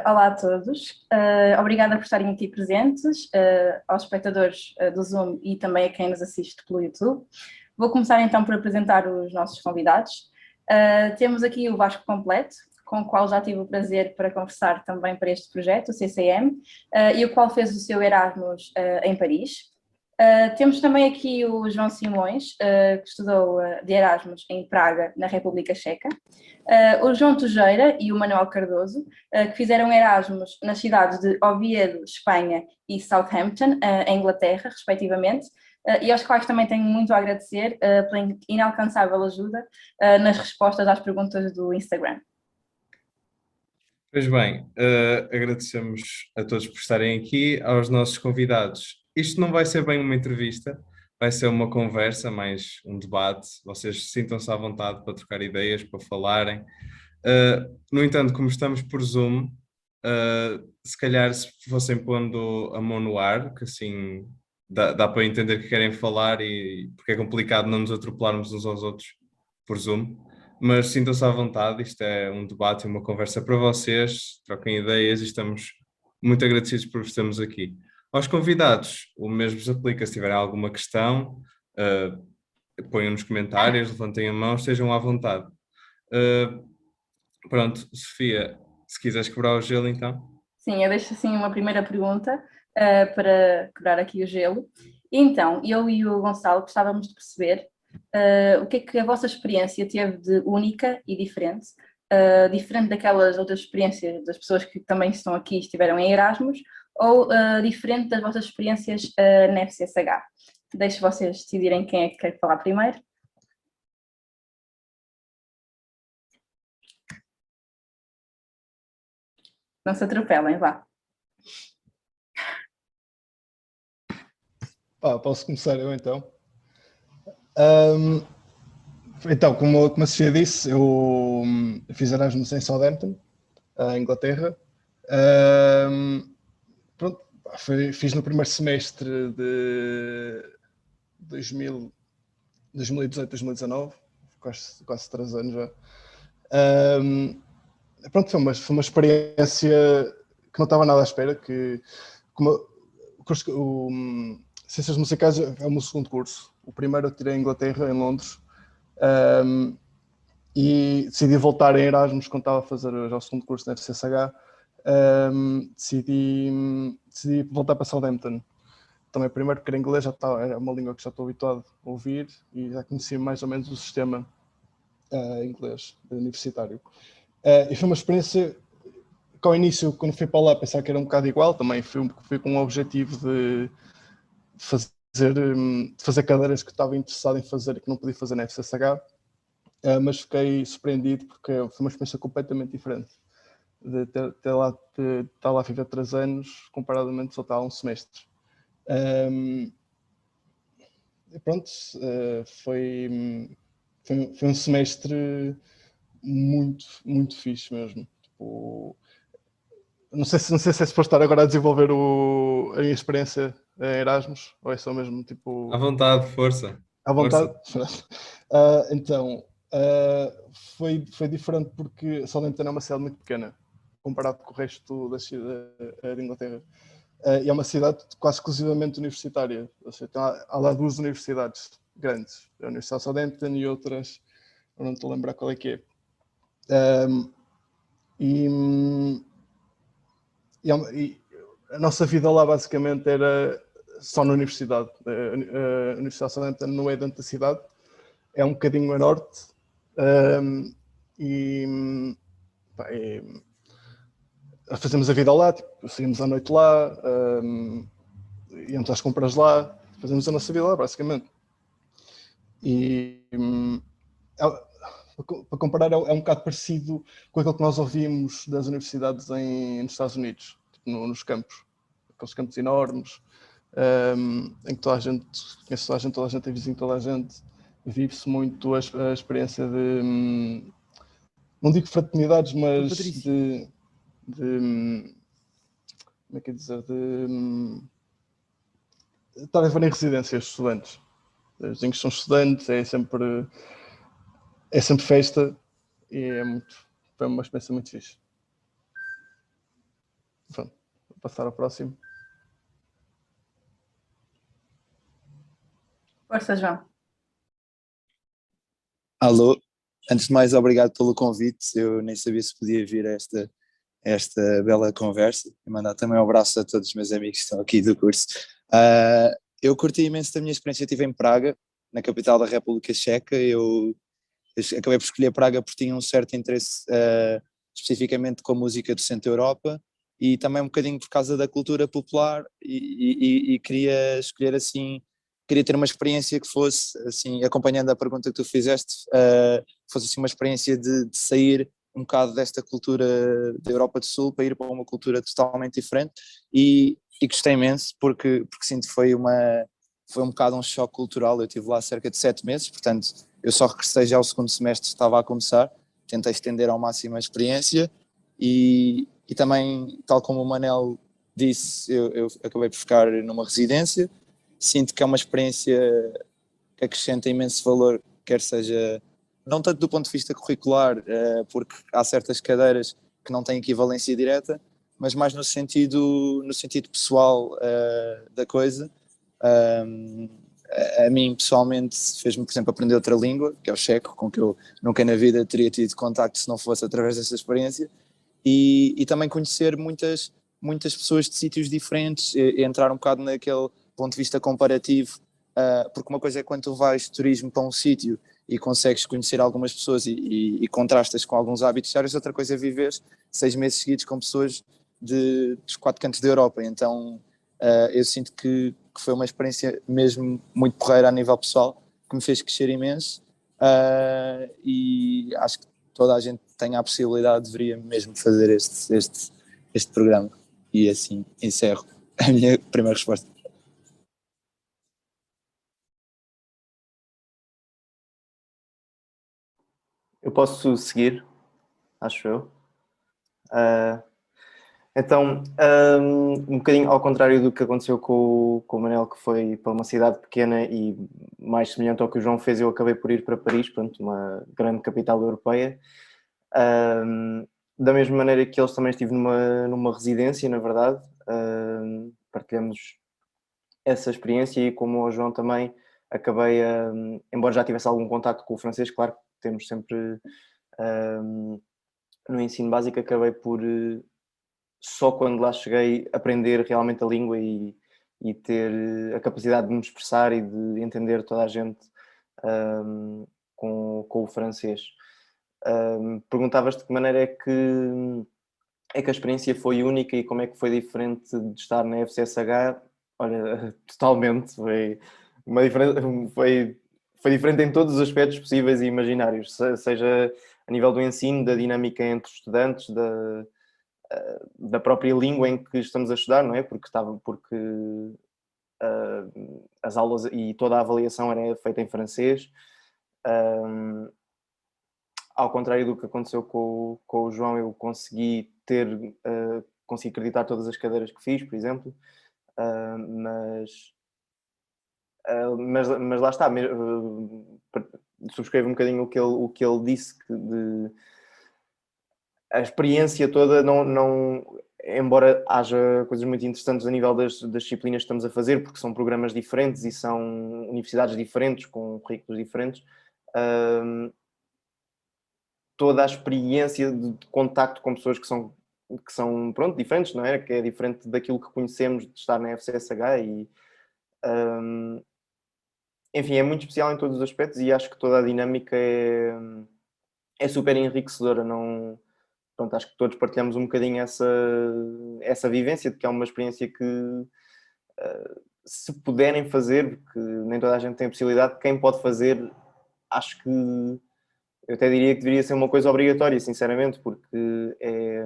Olá a todos, obrigada por estarem aqui presentes, aos espectadores do Zoom e também a quem nos assiste pelo YouTube. Vou começar então por apresentar os nossos convidados. Temos aqui o Vasco Completo, com o qual já tive o prazer para conversar também para este projeto, o CCM, e o qual fez o seu Erasmus em Paris. Temos também aqui o João Simões, que estudou de Erasmus em Praga, na República Checa. O João Tujeira e o Manuel Cardoso, que fizeram Erasmus nas cidades de Oviedo, Espanha, e Southampton, em Inglaterra, respectivamente, e aos quais também tenho muito a agradecer pela inalcançável ajuda nas respostas às perguntas do Instagram. Pois bem, agradecemos a todos por estarem aqui, aos nossos convidados. Isto não vai ser bem uma entrevista, vai ser uma conversa, mais um debate. Vocês sintam-se à vontade para trocar ideias, para falarem. No entanto, como estamos por Zoom, se calhar se fossem pondo a mão no ar, que assim dá para entender que querem falar, e porque é complicado não nos atropelarmos uns aos outros por Zoom. Mas sintam-se à vontade, isto é um debate e uma conversa para vocês, troquem ideias e estamos muito agradecidos por estarmos aqui. Aos convidados, o mesmo se aplica. Se tiverem alguma questão, ponham nos comentários, levantem a mão, estejam à vontade. Pronto, Sofia, se quiseres quebrar o gelo, então. Sim, eu deixo assim uma primeira pergunta para quebrar aqui o gelo. Então, eu e o Gonçalo gostávamos de perceber o que é que a vossa experiência teve de única e diferente, diferente daquelas outras experiências das pessoas que também estão aqui e estiveram em Erasmus, ou diferente das vossas experiências na FCSH. Deixo vocês decidirem quem é que quer falar primeiro. Não se atropelem, vá. Posso começar eu então? Então, como a Sofia disse, eu fiz Erasmus em Southampton, Inglaterra. Pronto, fiz no primeiro semestre de 2018, 2019, quase 3 anos já. Pronto, foi uma experiência que não estava nada à espera, que Ciências Musicais é o meu segundo curso. O primeiro eu tirei em Inglaterra, em Londres, e decidi voltar em Erasmus quando estava a fazer já o segundo curso na FCSH. Decidi voltar para Southampton. Também primeiro porque era inglês, era uma língua que já estou habituado a ouvir e já conhecia mais ou menos o sistema inglês universitário. E foi uma experiência que ao início, quando fui para lá, pensava que era um bocado igual. Também fui com o objetivo de fazer cadeiras que estava interessado em fazer e que não podia fazer na FCSH, mas fiquei surpreendido porque foi uma experiência completamente diferente de estar lá a viver 3 anos comparadamente só estar há um semestre. E pronto, foi um semestre muito, muito fixe mesmo. Tipo, não sei se é suposto estar agora a desenvolver a minha experiência em Erasmus, ou é só mesmo tipo... À vontade, força. À vontade? Força. Então, foi diferente porque Southampton é uma cidade muito pequena, comparado com o resto da Inglaterra. E é uma cidade quase exclusivamente universitária. Ou seja, há lá 2 universidades grandes. A Universidade de Southampton e outras, eu não estou a lembrar qual é que é. E a nossa vida lá basicamente era só na universidade. A Universidade de Southampton não é dentro da cidade, é um bocadinho a norte. Fazemos a vida lá, tipo, saímos à noite lá, íamos às compras lá, fazemos a nossa vida lá basicamente. E para comparar, é um bocado parecido com aquilo que nós ouvimos das universidades nos Estados Unidos, tipo, nos campos, aqueles campos enormes, em que toda a gente conhece toda a gente é vizinho de toda a gente, vive-se muito a experiência de, não digo fraternidades, mas de como é que é dizer, de estar a ver em residências estudantes. Os vizinhos são estudantes, é sempre festa e foi uma experiência muito fixe. Pronto, vou passar ao próximo. Força, João. Alô, antes de mais, obrigado pelo convite. Eu nem sabia se podia vir a esta bela conversa e mandar também um abraço a todos os meus amigos que estão aqui do curso. Eu curti imenso da minha experiência, estive em Praga, na capital da República Checa. Eu acabei por escolher Praga porque tinha um certo interesse especificamente com a música do Centro Europa e também um bocadinho por causa da cultura popular e queria escolher assim, queria ter uma experiência que fosse, assim, acompanhando a pergunta que tu fizeste, fosse assim uma experiência de sair um bocado desta cultura da Europa do Sul para ir para uma cultura totalmente diferente e gostei imenso porque sinto que foi um bocado um choque cultural. Eu estive lá cerca de 7 meses, portanto eu só regressei já ao segundo semestre, estava a começar, tentei estender ao máximo a experiência e também, tal como o Manel disse, eu acabei por ficar numa residência. Sinto que é uma experiência que acrescenta imenso valor, quer seja, não tanto do ponto de vista curricular, porque há certas cadeiras que não têm equivalência direta, mas mais no sentido pessoal da coisa. A mim pessoalmente fez-me, por exemplo, aprender outra língua, que é o checo, com que eu nunca na vida teria tido contacto se não fosse através dessa experiência, e também conhecer muitas pessoas de sítios diferentes, e entrar um bocado naquele ponto de vista comparativo, porque uma coisa é quando tu vais de turismo para um sítio e consegues conhecer algumas pessoas e contrastas com alguns hábitos diários, outra coisa é viver 6 meses seguidos com pessoas dos 4 cantos da Europa. Então eu sinto que foi uma experiência mesmo muito porreira a nível pessoal, que me fez crescer imenso, e acho que toda a gente tem a possibilidade, deveria mesmo fazer este programa. E assim encerro a minha primeira resposta. Eu posso seguir, acho eu. Então, um bocadinho ao contrário do que aconteceu com o Manel, que foi para uma cidade pequena e mais semelhante ao que o João fez, eu acabei por ir para Paris, pronto, uma grande capital europeia. Da mesma maneira que eles, também estive numa residência, na verdade. Partilhamos essa experiência e, como o João também, acabei, embora já tivesse algum contacto com o francês, claro que temos sempre no ensino básico, acabei por só quando lá cheguei aprender realmente a língua e ter a capacidade de me expressar e de entender toda a gente com o francês. Perguntavas de que maneira é que a experiência foi única e como é que foi diferente de estar na FCSH. Olha, totalmente, foi diferente em todos os aspectos possíveis e imaginários, seja a nível do ensino, da dinâmica entre os estudantes, da própria língua em que estamos a estudar, não é? Porque as aulas e toda a avaliação era feita em francês. Ao contrário do que aconteceu com o João, eu consegui acreditar todas as cadeiras que fiz, por exemplo, mas lá está, subscrevo um bocadinho o que ele disse, a experiência toda, embora haja coisas muito interessantes a nível das disciplinas que estamos a fazer, porque são programas diferentes e são universidades diferentes, com currículos diferentes, toda a experiência de contacto com pessoas que são pronto, diferentes, não é? Que é diferente daquilo que conhecemos de estar na FCSH e enfim, é muito especial em todos os aspectos e acho que toda a dinâmica é super enriquecedora. Não, pronto, acho que todos partilhamos um bocadinho essa vivência de que é uma experiência que se puderem fazer, porque nem toda a gente tem a possibilidade, quem pode fazer, acho que eu até diria que deveria ser uma coisa obrigatória, sinceramente, porque é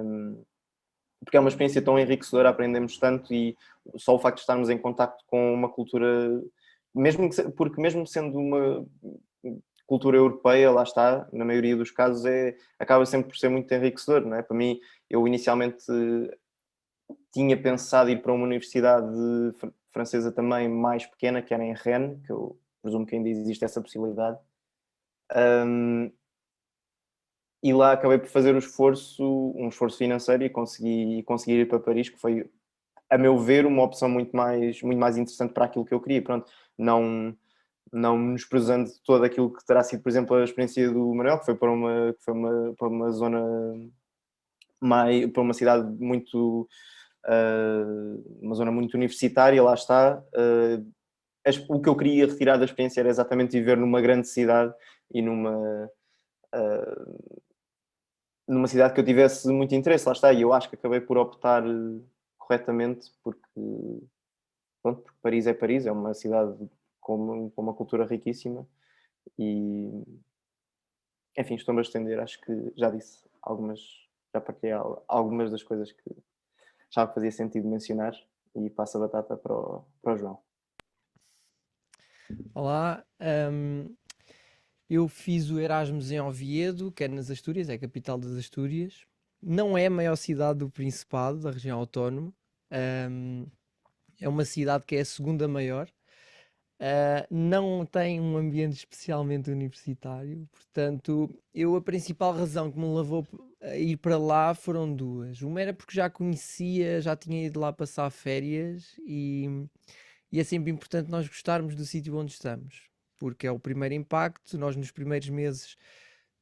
uma experiência tão enriquecedora, aprendemos tanto e só o facto de estarmos em contacto com uma cultura, porque mesmo sendo uma cultura europeia, lá está, na maioria dos casos acaba sempre por ser muito enriquecedor, não é? Para mim, eu inicialmente tinha pensado ir para uma universidade francesa também mais pequena, que era em Rennes, que eu presumo que ainda existe essa possibilidade. e lá acabei por fazer um esforço financeiro e conseguir ir para Paris, que foi, a meu ver, uma opção muito mais interessante para aquilo que eu queria. Pronto, não menosprezando todo aquilo que terá sido, por exemplo, a experiência do Manuel, que foi para uma zona para uma cidade muito uma zona muito universitária, lá está. O que eu queria retirar da experiência era exatamente viver numa grande cidade e numa cidade que eu tivesse muito interesse, lá está, e eu acho que acabei por optar corretamente, porque Paris, é uma cidade com uma cultura riquíssima e, enfim, estou-me a estender, acho que já disse já partilhei algumas das coisas que já fazia sentido mencionar e passo a batata para o João. Olá, eu fiz o Erasmus em Oviedo, que é nas Astúrias, é a capital das Astúrias. Não é a maior cidade do Principado, da região autónoma. É uma cidade que é a segunda maior. Não tem um ambiente especialmente universitário, portanto, a principal razão que me levou a ir para lá foram duas. Uma era porque já conhecia, já tinha ido lá passar férias e é sempre importante nós gostarmos do sítio onde estamos, porque é o primeiro impacto. Nós nos primeiros meses,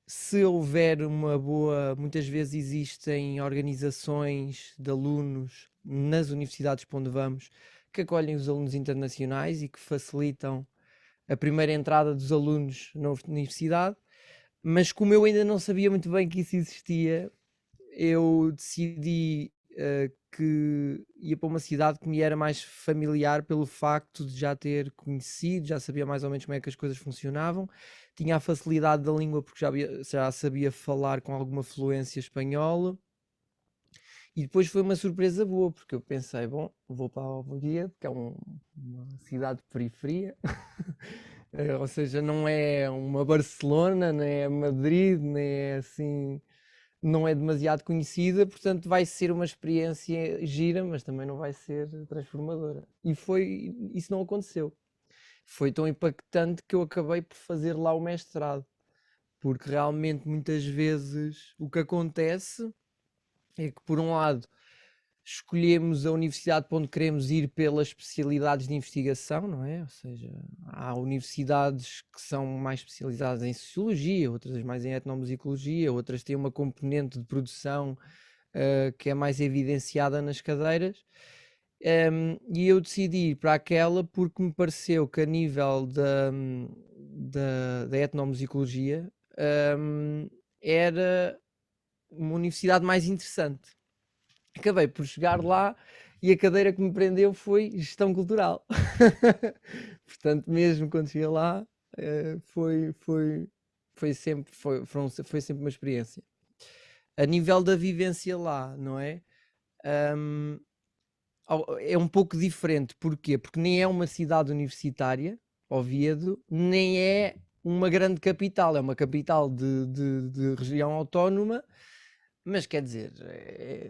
se houver uma boa, muitas vezes existem organizações de alunos nas universidades para onde vamos que acolhem os alunos internacionais e que facilitam a primeira entrada dos alunos na universidade, mas como eu ainda não sabia muito bem que isso existia, eu decidi que ia para uma cidade que me era mais familiar pelo facto de já ter conhecido, já sabia mais ou menos como é que as coisas funcionavam, tinha a facilidade da língua porque já sabia falar com alguma fluência espanhola. E depois foi uma surpresa boa, porque eu pensei, bom, vou para Oviedo, que é uma cidade de periferia, ou seja, não é uma Barcelona, nem é Madrid, nem é assim, não é demasiado conhecida, portanto vai ser uma experiência gira, mas também não vai ser transformadora. Isso não aconteceu. Foi tão impactante que eu acabei por fazer lá o mestrado, porque realmente muitas vezes o que acontece é que, por um lado, escolhemos a universidade para onde queremos ir pelas especialidades de investigação, não é? Ou seja, há universidades que são mais especializadas em sociologia, outras mais em etnomusicologia, outras têm uma componente de produção que é mais evidenciada nas cadeiras. E eu decidi ir para aquela porque me pareceu que, a nível da etnomusicologia, era uma universidade mais interessante. Acabei por chegar lá e a cadeira que me prendeu foi gestão cultural. Portanto, mesmo quando cheguei lá, foi sempre uma experiência. A nível da vivência lá, não é? É um pouco diferente. Porquê? Porque nem é uma cidade universitária, Oviedo, nem é uma grande capital. É uma capital de região autónoma, mas quer dizer,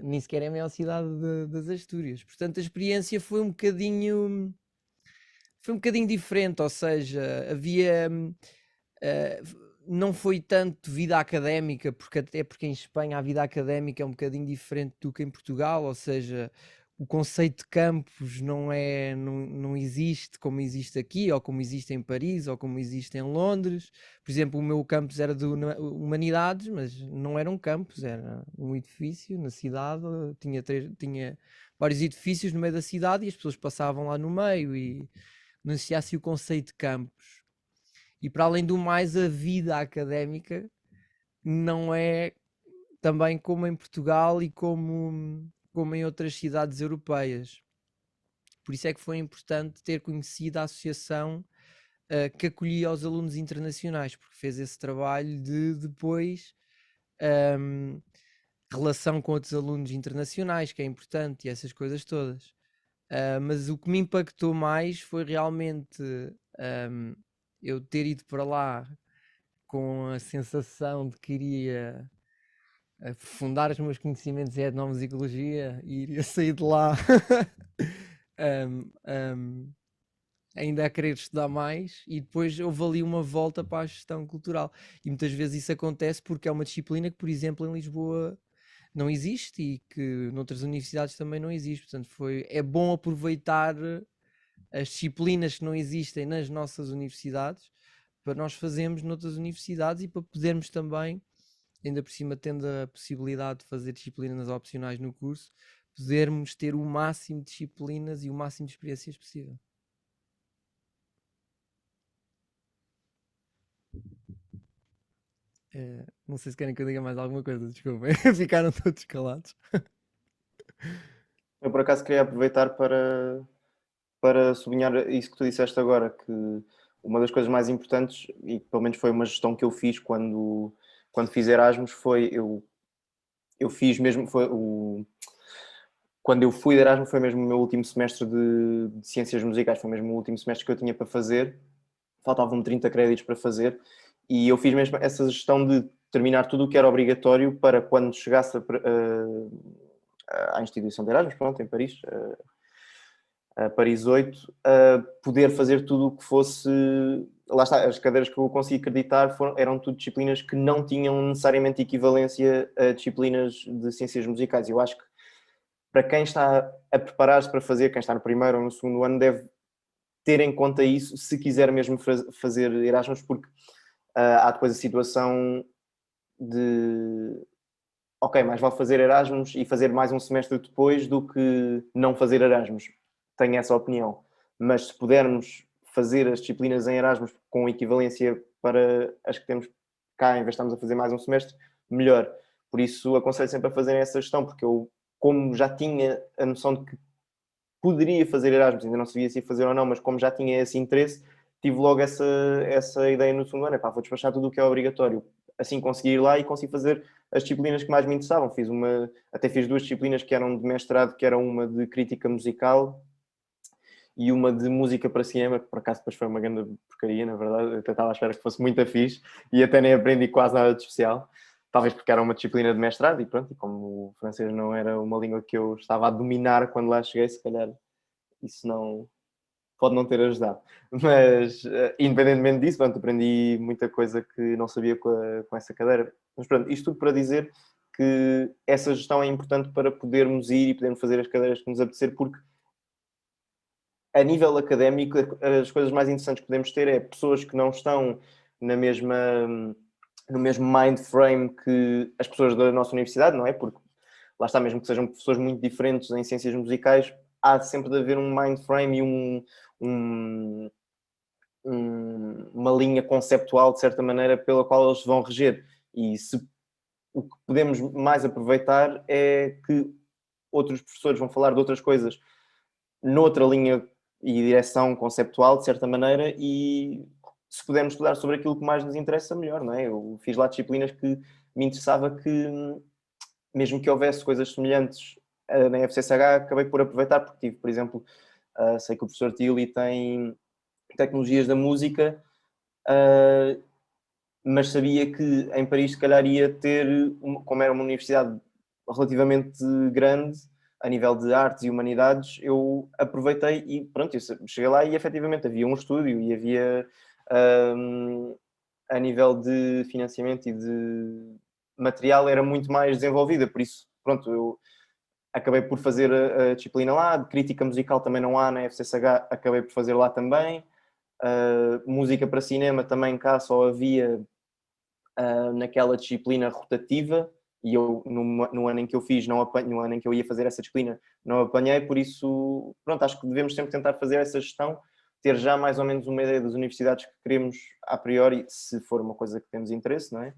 nem sequer é a maior cidade das Astúrias. Portanto, a experiência foi um bocadinho diferente, ou seja, não foi tanto vida académica, até porque em Espanha a vida académica é um bocadinho diferente do que em Portugal, ou seja, o conceito de campus não existe como existe aqui, ou como existe em Paris, ou como existe em Londres. Por exemplo, o meu campus era de Humanidades, mas não era um campus, era um edifício na cidade, tinha vários edifícios no meio da cidade e as pessoas passavam lá no meio e não existia assim o conceito de campus. E para além do mais, a vida académica não é também como em Portugal e como em outras cidades europeias. Por isso é que foi importante ter conhecido a associação que acolhia os alunos internacionais, porque fez esse trabalho de depois relação com outros alunos internacionais, que é importante, e essas coisas todas. Mas o que me impactou mais foi realmente eu ter ido para lá com a sensação de que iria aprofundar os meus conhecimentos em etnomusicologia e iria sair de lá ainda a querer estudar mais, e depois houve ali uma volta para a gestão cultural. E muitas vezes isso acontece porque é uma disciplina que, por exemplo, em Lisboa não existe e que noutras universidades também não existe. Portanto, é bom aproveitar as disciplinas que não existem nas nossas universidades para nós fazermos noutras universidades e para podermos também, ainda por cima tendo a possibilidade de fazer disciplinas opcionais no curso, podermos ter o máximo de disciplinas e o máximo de experiências possível. Não sei se querem que eu diga mais alguma coisa, desculpem, ficaram todos calados. Eu por acaso queria aproveitar para sublinhar isso que tu disseste agora, que uma das coisas mais importantes, e pelo menos foi uma gestão que eu fiz quando fiz Erasmus, eu fiz mesmo, quando eu fui de Erasmus foi mesmo o meu último semestre de Ciências Musicais, foi mesmo o último semestre que eu tinha para fazer, faltavam-me 30 créditos para fazer, e eu fiz mesmo essa gestão de terminar tudo o que era obrigatório para quando chegasse à instituição de Erasmus, pronto, em Paris, a Paris 8, poder fazer tudo o que fosse... Lá está, as cadeiras que eu consegui acreditar eram tudo disciplinas que não tinham necessariamente equivalência a disciplinas de ciências musicais. Eu acho que para quem está a preparar-se para fazer, quem está no primeiro ou no segundo ano, deve ter em conta isso se quiser mesmo fazer Erasmus, porque há depois a situação de... Ok, mais vale fazer Erasmus e fazer mais um semestre depois do que não fazer Erasmus. Tenho essa opinião. Mas se pudermos fazer as disciplinas em Erasmus com equivalência para as que temos cá, em vez de estarmos a fazer mais um semestre, melhor. Por isso aconselho sempre a fazerem essa gestão, porque eu, como já tinha a noção de que poderia fazer Erasmus, ainda não sabia se ia fazer ou não, mas como já tinha esse interesse, tive logo essa ideia no segundo ano. Vou despachar tudo o que é obrigatório. Assim consegui ir lá e consegui fazer as disciplinas que mais me interessavam. Até fiz 2 disciplinas que eram de mestrado, que era uma de crítica musical e uma de música para cinema, que por acaso depois foi uma grande porcaria, na verdade. Eu até estava à espera que fosse muito fixe e até nem aprendi quase nada de especial. Talvez porque era uma disciplina de mestrado e pronto, e como o francês não era uma língua que eu estava a dominar quando lá cheguei, se calhar isso não... pode não ter ajudado. Mas, independentemente disso, pronto, aprendi muita coisa que não sabia com essa cadeira. Mas pronto, isto tudo para dizer que essa gestão é importante para podermos ir e podermos fazer as cadeiras que nos apetecer, porque a nível académico, as coisas mais interessantes que podemos ter é pessoas que não estão no mesmo mind frame que as pessoas da nossa universidade, não é? Porque lá está, mesmo que sejam pessoas muito diferentes em ciências musicais, há sempre de haver um mind frame e uma linha conceptual, de certa maneira, pela qual eles vão reger. E o que podemos mais aproveitar é que outros professores vão falar de outras coisas noutra linha e direção conceptual, de certa maneira, e se pudermos estudar sobre aquilo que mais nos interessa, melhor, não é? Eu fiz lá disciplinas que me interessava que, mesmo que houvesse coisas semelhantes na FCSH, acabei por aproveitar, porque tive, por exemplo, sei que o professor Tilly tem tecnologias da música, mas sabia que em Paris, se calhar, ia ter, como era uma universidade relativamente grande, a nível de artes e humanidades, eu aproveitei e pronto, eu cheguei lá e efetivamente havia um estúdio e havia, a nível de financiamento e de material, era muito mais desenvolvida, por isso, pronto, eu acabei por fazer a disciplina lá, de crítica musical também não há na FCSH, acabei por fazer lá também, música para cinema também cá só havia naquela disciplina rotativa, e eu no ano em que eu fiz, no ano em que eu ia fazer essa disciplina, não apanhei, por isso, pronto, acho que devemos sempre tentar fazer essa gestão, ter já mais ou menos uma ideia das universidades que queremos a priori, se for uma coisa que temos interesse, não é?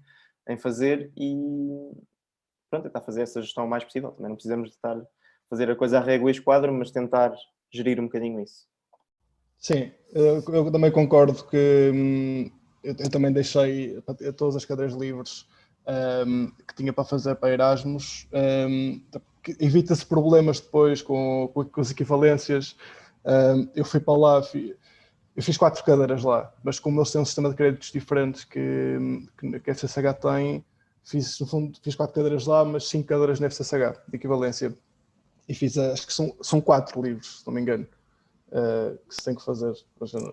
Em fazer e pronto, tentar fazer essa gestão o mais possível. Também não precisamos de estar a fazer a coisa à régua e esquadro, mas tentar gerir um bocadinho isso. Sim, eu também concordo que eu também deixei todas as cadeiras livres que tinha para fazer para Erasmus. Evita-se problemas depois com as equivalências. Eu fui para lá, eu fiz 4 cadeiras lá, mas como eles têm um sistema de créditos diferentes que a FCSH tem, no fundo, fiz 4 cadeiras lá, mas 5 cadeiras na FCSH, de equivalência. E fiz, acho que são 4 livros, se não me engano. que se tem que fazer,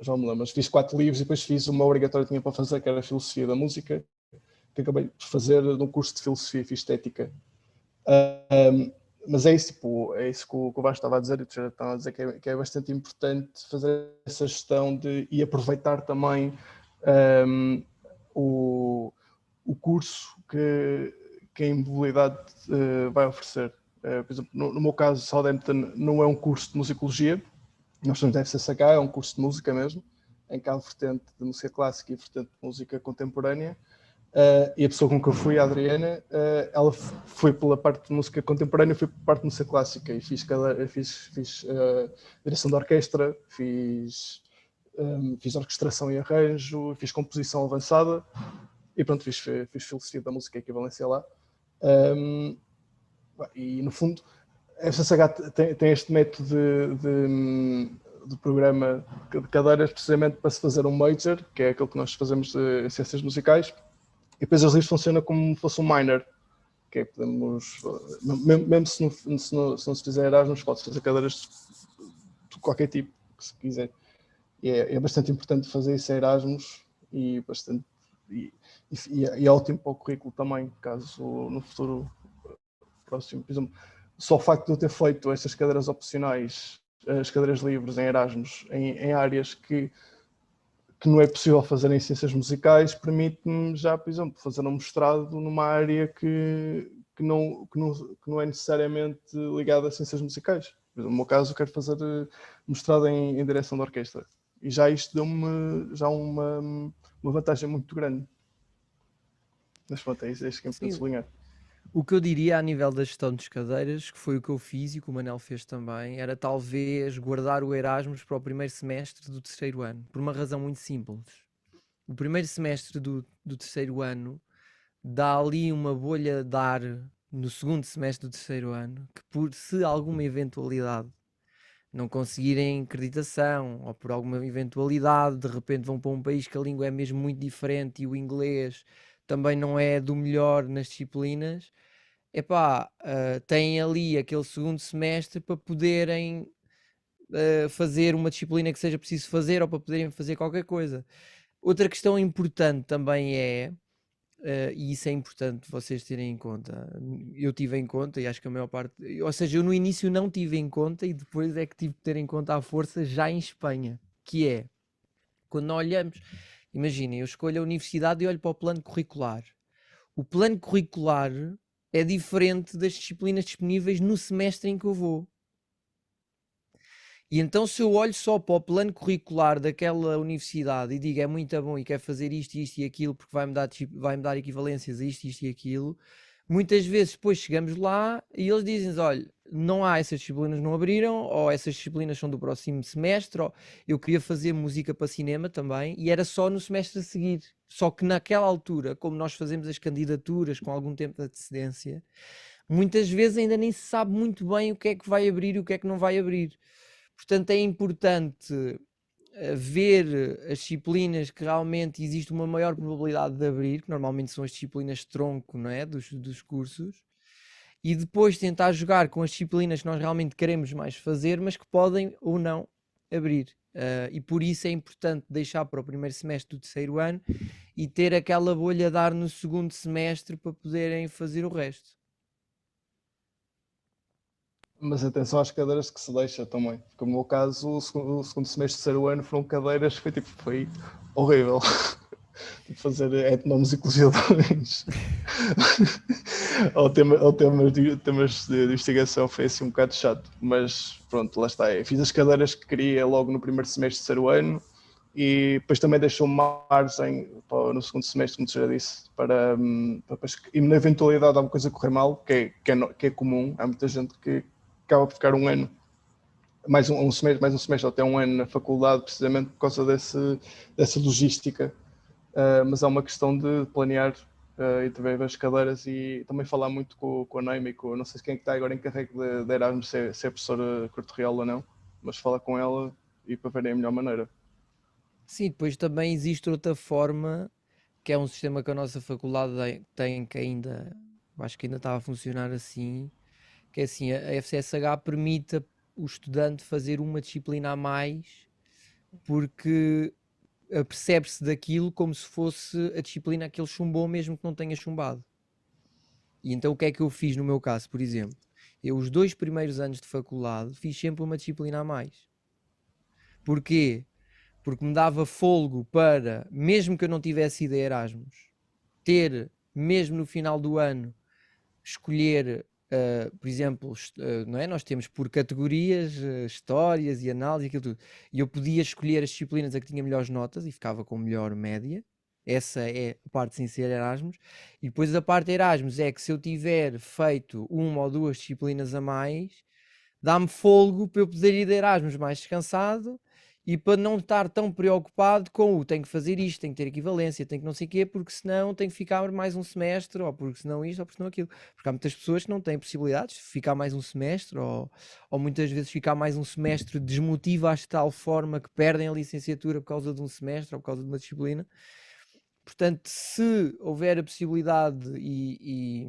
já me lembro, mas fiz 4 livros e depois fiz uma obrigatória que tinha para fazer, que era a Filosofia da Música, que acabei de fazer num curso de Filosofia, fiz Estética. Mas é isso, tipo, é isso que o Vasco estava a dizer, e já estava a dizer que é bastante importante fazer essa gestão e aproveitar também o curso que a Imobilidade vai oferecer. Por exemplo, no meu caso, Southampton não é um curso de musicologia, nós somos da FCSH, é um curso de música mesmo, em que há a vertente de música clássica e a vertente de música contemporânea. E a pessoa com que eu fui, a Adriana, ela foi pela parte de música contemporânea, foi pela parte de música clássica e fiz direção de orquestra, fiz orquestração e arranjo, fiz composição avançada e pronto, fiz filosofia da música, equivalência lá. E no fundo, a FCSH tem este método de programa de cadeiras precisamente para se fazer um major, que é aquilo que nós fazemos em ciências musicais. E depois os livros funcionam como se fosse um minor, que é podemos, mesmo se não se fizer Erasmus, pode fazer cadeiras de qualquer tipo, que se quiser. E é bastante importante fazer isso em Erasmus e é ótimo para o currículo também, caso no futuro próximo, por exemplo, só o facto de eu ter feito essas cadeiras opcionais, as cadeiras livres em Erasmus, em áreas que não é possível fazer em ciências musicais, permite-me já, por exemplo, fazer um mestrado numa área que não é necessariamente ligada a ciências musicais. Por exemplo, no meu caso, eu quero fazer mestrado em direção de orquestra. E já isto deu-me já uma vantagem muito grande. Mas pronto, é isso que é importante sublinhar. O que eu diria a nível da gestão das cadeiras, que foi o que eu fiz e que o Manel fez também, era talvez guardar o Erasmus para o primeiro semestre do terceiro ano, por uma razão muito simples. O primeiro semestre do terceiro ano dá ali uma bolha de ar no segundo semestre do terceiro ano, que por se alguma eventualidade não conseguirem acreditação, ou por alguma eventualidade de repente vão para um país que a língua é mesmo muito diferente e o inglês também não é do melhor nas disciplinas, têm ali aquele segundo semestre para poderem fazer uma disciplina que seja preciso fazer ou para poderem fazer qualquer coisa. Outra questão importante também é, e isso é importante vocês terem em conta, eu tive em conta e acho que a maior parte, ou seja, eu no início não tive em conta e depois é que tive que ter em conta à força já em Espanha, que é, quando nós olhamos, imaginem, eu escolho a universidade e olho para o plano curricular. O plano curricular é diferente das disciplinas disponíveis no semestre em que eu vou. E então se eu olho só para o plano curricular daquela universidade e digo é muito bom e quero fazer isto, isto e aquilo porque vai-me dar equivalências a isto, isto e aquilo, muitas vezes depois chegamos lá e eles dizem-nos, olha, não há essas disciplinas, não abriram, ou essas disciplinas são do próximo semestre, ou eu queria fazer música para cinema também e era só no semestre a seguir. Só que naquela altura, como nós fazemos as candidaturas com algum tempo de antecedência, muitas vezes ainda nem se sabe muito bem o que é que vai abrir e o que é que não vai abrir. Portanto, é importante ver as disciplinas que realmente existe uma maior probabilidade de abrir, que normalmente são as disciplinas tronco, não é? dos cursos, e depois tentar jogar com as disciplinas que nós realmente queremos mais fazer, mas que podem ou não abrir. E por isso é importante deixar para o primeiro semestre do terceiro ano e ter aquela bolha a dar no segundo semestre para poderem fazer o resto. Mas atenção às cadeiras que se deixa também. Porque no meu caso, o segundo semestre do terceiro ano foram cadeiras que foi horrível. Fazer etnomusicologia 2 ou temas de investigação foi assim um bocado chato, mas pronto, lá está. Eu fiz as cadeiras que queria logo no primeiro semestre do terceiro ano e depois também deixou margem no segundo semestre, como já disse, para e na eventualidade de alguma coisa correr mal, que é comum, há muita gente que acaba por ficar um ano, mais um semestre, até um ano na faculdade, precisamente por causa dessa logística. Mas é uma questão de planear e de ver as cadeiras e também falar muito com a Naime, não sei quem é que está agora encarregue de Erasmus, se é a professora Corte Real ou não, mas falar com ela e para verem a melhor maneira. Sim, depois também existe outra forma, que é um sistema que a nossa faculdade tem, que ainda, acho que ainda está a funcionar assim, que é assim, a FCSH permite o estudante fazer uma disciplina a mais, porque percebe-se daquilo como se fosse a disciplina que ele chumbou, mesmo que não tenha chumbado. E então o que é que eu fiz no meu caso, por exemplo? Eu, os 2 primeiros anos de faculdade, fiz sempre uma disciplina a mais. Porquê? Porque me dava fôlego para, mesmo que eu não tivesse ido a Erasmus, ter, mesmo no final do ano, escolher, por exemplo, não é? Nós temos por categorias, histórias e análise e aquilo tudo. E eu podia escolher as disciplinas a que tinha melhores notas e ficava com melhor média. Essa é a parte sem ser Erasmus. E depois a parte Erasmus é que se eu tiver feito 1 ou 2 disciplinas a mais, dá-me fôlego para eu poder ir de Erasmus mais descansado e para não estar tão preocupado com o tenho que fazer isto, tenho que ter equivalência, tenho que não sei o quê, porque senão tenho que ficar mais um semestre, ou porque senão isto, ou porque senão aquilo. Porque há muitas pessoas que não têm possibilidades de ficar mais um semestre, ou muitas vezes ficar mais um semestre desmotiva-as de tal forma que perdem a licenciatura por causa de um semestre ou por causa de uma disciplina. Portanto, se houver a possibilidade e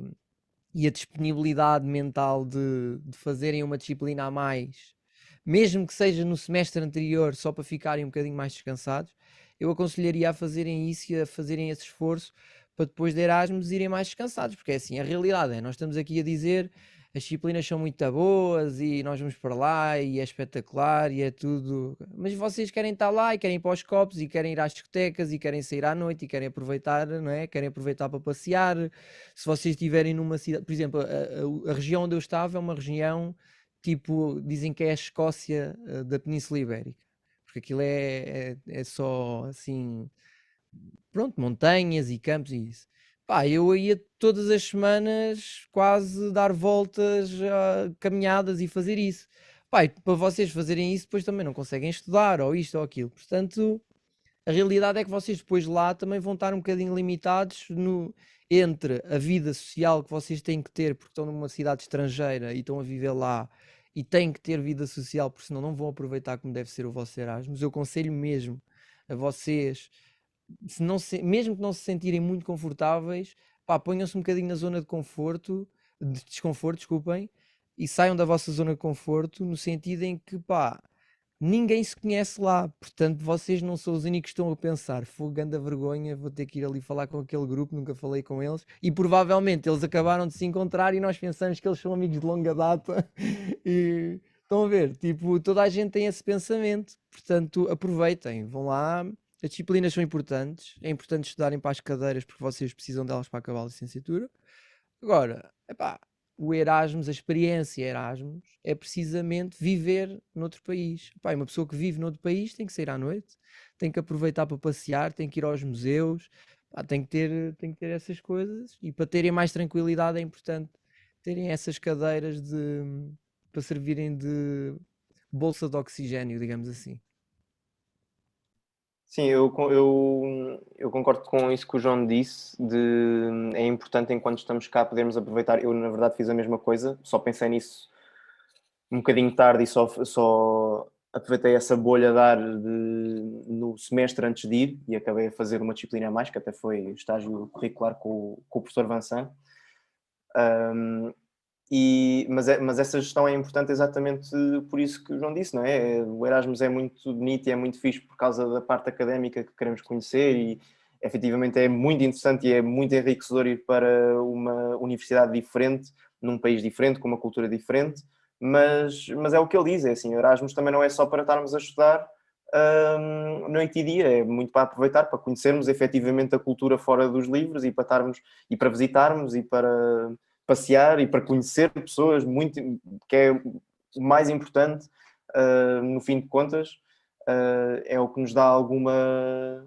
a disponibilidade mental de fazerem uma disciplina a mais, mesmo que seja no semestre anterior, só para ficarem um bocadinho mais descansados, eu aconselharia a fazerem isso e a fazerem esse esforço para depois de Erasmus irem mais descansados, porque é assim, a realidade é, nós estamos aqui a dizer as disciplinas são muito boas e nós vamos para lá e é espetacular e é tudo, mas vocês querem estar lá e querem ir para os copos e querem ir às discotecas e querem sair à noite e querem aproveitar, não é? Querem aproveitar para passear. Se vocês estiverem numa cidade, por exemplo, a região onde eu estava é uma região tipo, dizem que é a Escócia da Península Ibérica, porque aquilo é só assim, pronto, montanhas e campos e isso. Pá, eu ia todas as semanas quase dar voltas, caminhadas e fazer isso. Pá, e para vocês fazerem isso depois também não conseguem estudar ou isto ou aquilo. Portanto, a realidade é que vocês depois lá também vão estar um bocadinho limitados entre a vida social que vocês têm que ter porque estão numa cidade estrangeira e estão a viver lá e têm que ter vida social porque senão não vão aproveitar como deve ser o vosso Erasmus. Eu aconselho mesmo a vocês, se não mesmo que não se sentirem muito confortáveis, pá, ponham-se um bocadinho na zona de desconforto, desculpem, e saiam da vossa zona de conforto no sentido em que, pá, ninguém se conhece lá, portanto vocês não são os únicos que estão a pensar, fogo, ganda vergonha, vou ter que ir ali falar com aquele grupo, nunca falei com eles, e provavelmente eles acabaram de se encontrar e nós pensamos que eles são amigos de longa data, e estão a ver, tipo, toda a gente tem esse pensamento, portanto aproveitem, vão lá, as disciplinas são importantes, é importante estudarem para as cadeiras porque vocês precisam delas para acabar a licenciatura. Agora, epá, o Erasmus, a experiência Erasmus, é precisamente viver noutro país. Epá, uma pessoa que vive noutro país tem que sair à noite, tem que aproveitar para passear, tem que ir aos museus, pá, tem que ter essas coisas. E para terem mais tranquilidade é importante terem essas cadeiras para servirem de bolsa de oxigênio, digamos assim. Sim, eu concordo com isso que o João disse, é importante enquanto estamos cá podermos aproveitar. Eu, na verdade, fiz a mesma coisa, só pensei nisso um bocadinho tarde e só aproveitei essa bolha de ar no semestre antes de ir e acabei a fazer uma disciplina a mais, que até foi estágio curricular com o professor Vincent. Mas essa gestão é importante exatamente por isso que o João disse, não é? O Erasmus é muito bonito e é muito fixe por causa da parte académica que queremos conhecer e efetivamente é muito interessante e é muito enriquecedor ir para uma universidade diferente, num país diferente, com uma cultura diferente, mas é o que ele diz, é assim, o Erasmus também não é só para estarmos a estudar noite e dia, é muito para aproveitar, para conhecermos efetivamente a cultura fora dos livros e para estarmos e para visitarmos e para passear e para conhecer pessoas, muito, que é o mais importante, no fim de contas, é o que nos dá alguma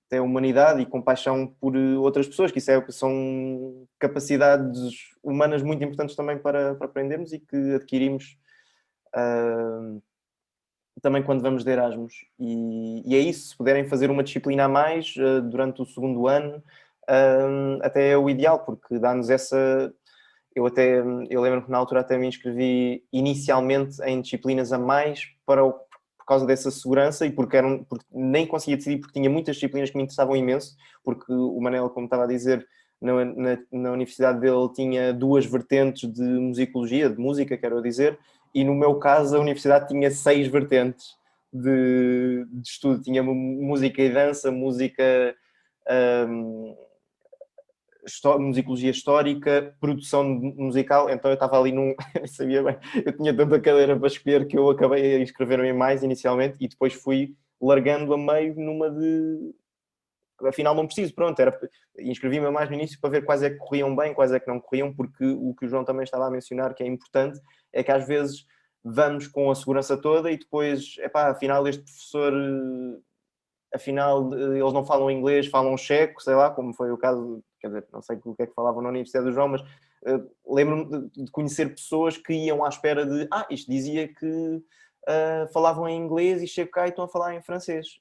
até humanidade e compaixão por outras pessoas, que são capacidades humanas muito importantes também para aprendermos e que adquirimos também quando vamos de Erasmus. E é isso, se puderem fazer uma disciplina a mais durante o segundo ano, até é o ideal, porque dá-nos essa... Eu lembro que na altura até me inscrevi inicialmente em disciplinas a mais por causa dessa segurança e porque nem conseguia decidir, porque tinha muitas disciplinas que me interessavam imenso, porque o Manel, como estava a dizer, na universidade dele tinha 2 vertentes de musicologia, de música, quero dizer, e no meu caso a universidade tinha 6 vertentes de estudo. Tinha música e dança, música, musicologia histórica, produção musical, então eu estava ali num... eu sabia bem, eu tinha tanta cadeira para escolher que eu acabei a inscrever-me em mais inicialmente e depois fui largando a meio numa de... Afinal não preciso, pronto, inscrevi-me mais no início para ver quais é que corriam bem, quais é que não corriam, porque o que o João também estava a mencionar, que é importante, é que às vezes vamos com a segurança toda e depois, afinal este professor, afinal eles não falam inglês, falam checo, sei lá, como foi o caso, quer dizer, não sei o que é que falavam na Universidade do João, mas lembro-me de conhecer pessoas que iam à espera de, isto dizia que falavam em inglês e chego cá e estão a falar em francês.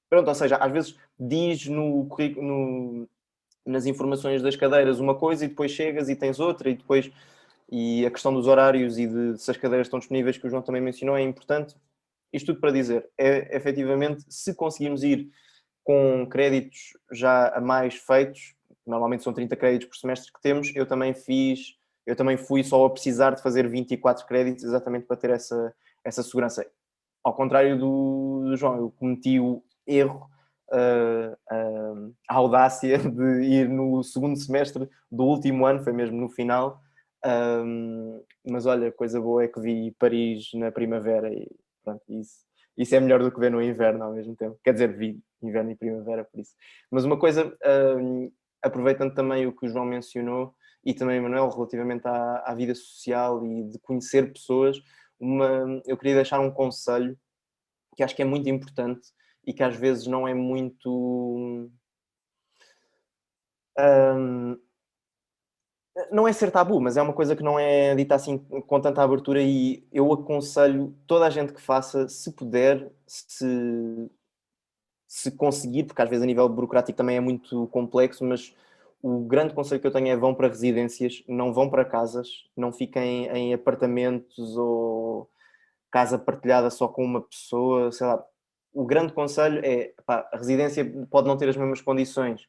Pronto, ou seja, às vezes diz nas informações das cadeiras uma coisa e depois chegas e tens outra e a questão dos horários e se as cadeiras estão disponíveis, que o João também mencionou, é importante. Isto tudo para dizer, efetivamente, se conseguirmos ir com créditos já a mais feitos, normalmente são 30 créditos por semestre que temos, eu também fui só a precisar de fazer 24 créditos exatamente para ter essa segurança. Ao contrário do João, eu cometi o erro, a audácia de ir no segundo semestre do último ano, foi mesmo no final, mas olha, coisa boa é que vi Paris na primavera e pronto, isso é melhor do que ver no inverno ao mesmo tempo, quer dizer, vi inverno e primavera por isso. Mas uma coisa, aproveitando também o que o João mencionou e também o Manuel relativamente à vida social e de conhecer pessoas, eu queria deixar um conselho que acho que é muito importante e que às vezes não é muito... não é ser tabu, mas é uma coisa que não é dita assim com tanta abertura e eu aconselho toda a gente que faça, se puder, se conseguir, porque às vezes a nível burocrático também é muito complexo, mas o grande conselho que eu tenho é vão para residências, não vão para casas, não fiquem em apartamentos ou casa partilhada só com uma pessoa, sei lá. O grande conselho é, a residência pode não ter as mesmas condições.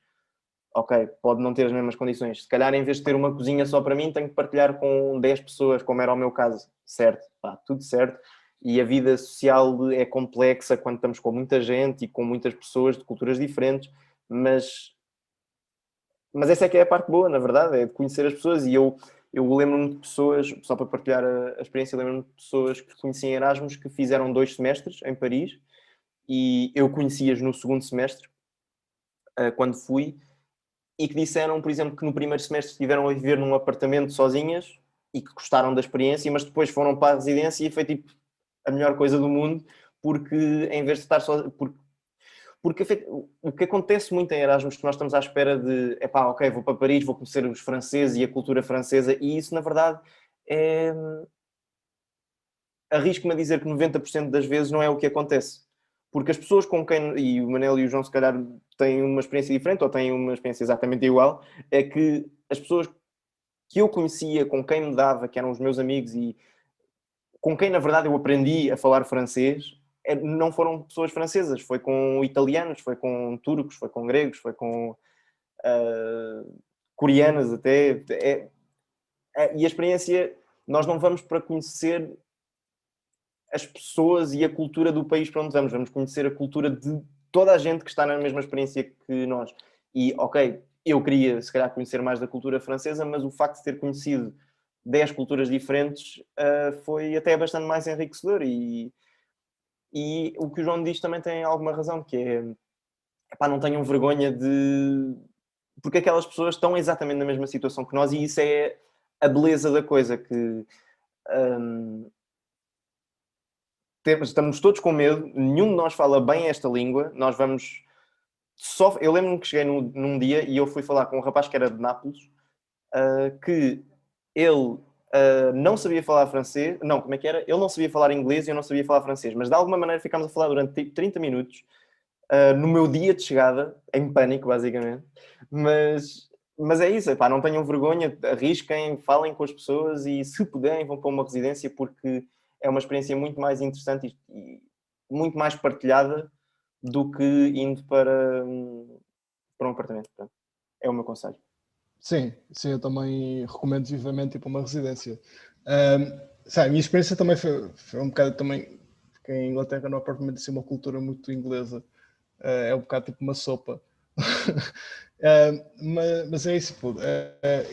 Ok, pode não ter as mesmas condições. Se calhar, em vez de ter uma cozinha só para mim, tenho que partilhar com 10 pessoas, como era o meu caso. Certo, tudo certo. E a vida social é complexa quando estamos com muita gente e com muitas pessoas de culturas diferentes, mas essa é que é a parte boa, na verdade, é de conhecer as pessoas. E eu lembro-me de pessoas, só para partilhar a experiência, lembro-me de pessoas que conheci em Erasmus que fizeram 2 semestres em Paris e eu conheci-as no segundo semestre, quando fui, e que disseram, por exemplo, que no primeiro semestre estiveram a viver num apartamento sozinhas e que gostaram da experiência, mas depois foram para a residência e foi tipo a melhor coisa do mundo, porque em vez de estar só... Porque o que acontece muito em Erasmus, que nós estamos à espera de, ok, vou para Paris, vou conhecer os franceses e a cultura francesa, e isso, na verdade, arrisco-me a dizer que 90% das vezes não é o que acontece. Porque as pessoas com quem, e o Manel e o João se calhar têm uma experiência diferente, ou têm uma experiência exatamente igual, é que as pessoas que eu conhecia, com quem me dava, que eram os meus amigos e com quem, na verdade, eu aprendi a falar francês, não foram pessoas francesas, foi com italianos, foi com turcos, foi com gregos, foi com coreanas até. E a experiência, nós não vamos para conhecer as pessoas e a cultura do país para onde vamos conhecer a cultura de toda a gente que está na mesma experiência que nós. E, ok, eu queria, se calhar, conhecer mais da cultura francesa, mas o facto de ter conhecido 10 culturas diferentes foi até bastante mais enriquecedor. E o que o João diz também tem alguma razão, que é, não tenham vergonha de... Porque aquelas pessoas estão exatamente na mesma situação que nós e isso é a beleza da coisa, que... estamos todos com medo, nenhum de nós fala bem esta língua, nós vamos... Eu lembro-me que cheguei num dia e eu fui falar com um rapaz que era de Nápoles, que ele não sabia falar francês, não, como é que era? Ele não sabia falar inglês e eu não sabia falar francês, mas de alguma maneira ficámos a falar durante 30 minutos, no meu dia de chegada, em pânico, basicamente, mas é isso, não tenham vergonha, arrisquem, falem com as pessoas e se puderem vão para uma residência porque é uma experiência muito mais interessante e muito mais partilhada do que indo para um apartamento. Portanto, é o meu conselho. Sim, eu também recomendo vivamente ir para uma residência. Sabe, a minha experiência também foi um bocado também, porque em Inglaterra não é propriamente assim uma cultura muito inglesa, é um bocado tipo uma sopa. Mas é isso, pô,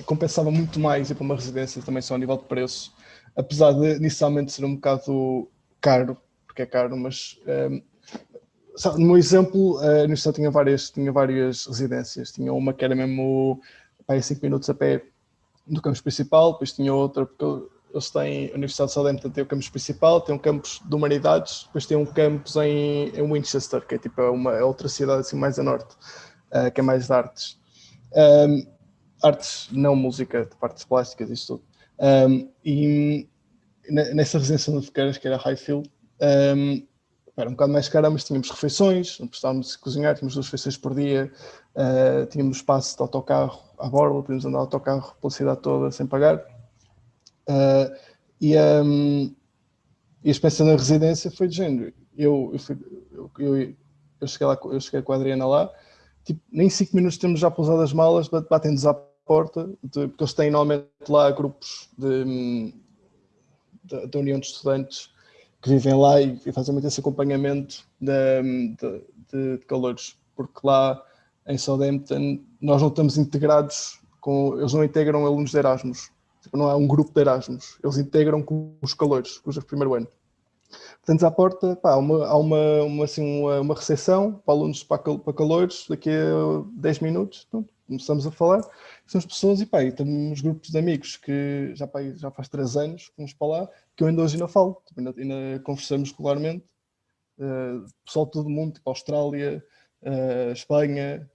compensava muito mais ir para uma residência também só a nível de preço, apesar de inicialmente ser um bocado caro, porque é caro, mas sabe, no meu exemplo, a universidade tinha várias residências, tinha uma que era mesmo para 5 minutos a pé do campus principal, depois tinha outra, porque eles têm, a Universidade de Southampton tem o campus principal, tem um campus de humanidades, depois tem um campus em Winchester, que é tipo uma outra cidade assim mais a norte, que é mais de artes. Artes, não música, de artes plásticas, isto tudo. E nessa residência de Foqueiras, que era Highfield, era um bocado mais cara, mas tínhamos refeições, não precisávamos de cozinhar, tínhamos 2 refeições por dia, tínhamos espaço de autocarro à borda, podíamos andar de autocarro pela cidade toda sem pagar. E a experiência na residência foi de género. Eu cheguei com a Adriana lá, tipo, nem 5 minutos temos já pousado as malas, batem-nos à porta, porque eles têm normalmente lá grupos da União de Estudantes que vivem lá e fazem muito esse acompanhamento de calores, porque lá em Southampton nós não estamos integrados eles não integram alunos de Erasmus, tipo, não há um grupo de Erasmus, eles integram com os calores, com os do primeiro ano. Portanto, à porta, pá, há uma recepção para alunos para calores, daqui a 10 minutos, então, começamos a falar, são as pessoas e pá, e temos grupos de amigos que já faz 3 anos que vamos para lá, que eu ainda hoje ainda falo, ainda conversamos regularmente, pessoal de todo o mundo, tipo Austrália, Espanha,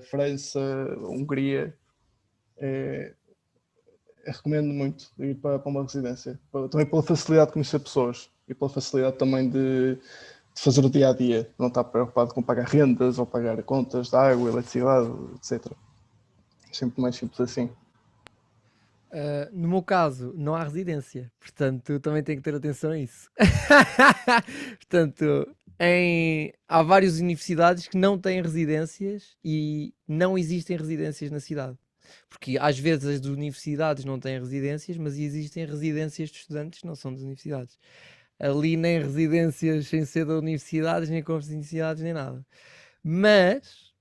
França, Hungria, recomendo muito ir para uma residência, também pela facilidade de conhecer pessoas e pela facilidade também de fazer o dia a dia, não estar preocupado com pagar rendas ou pagar contas de água, eletricidade, etc. É sempre mais simples assim. No meu caso, não há residência, portanto, também tenho que ter atenção a isso. Portanto, há várias universidades que não têm residências e não existem residências na cidade. Porque às vezes as universidades não têm residências, mas existem residências de estudantes que não são das universidades. Ali nem residências sem ser da universidades, nem com universidades, nem nada. Mas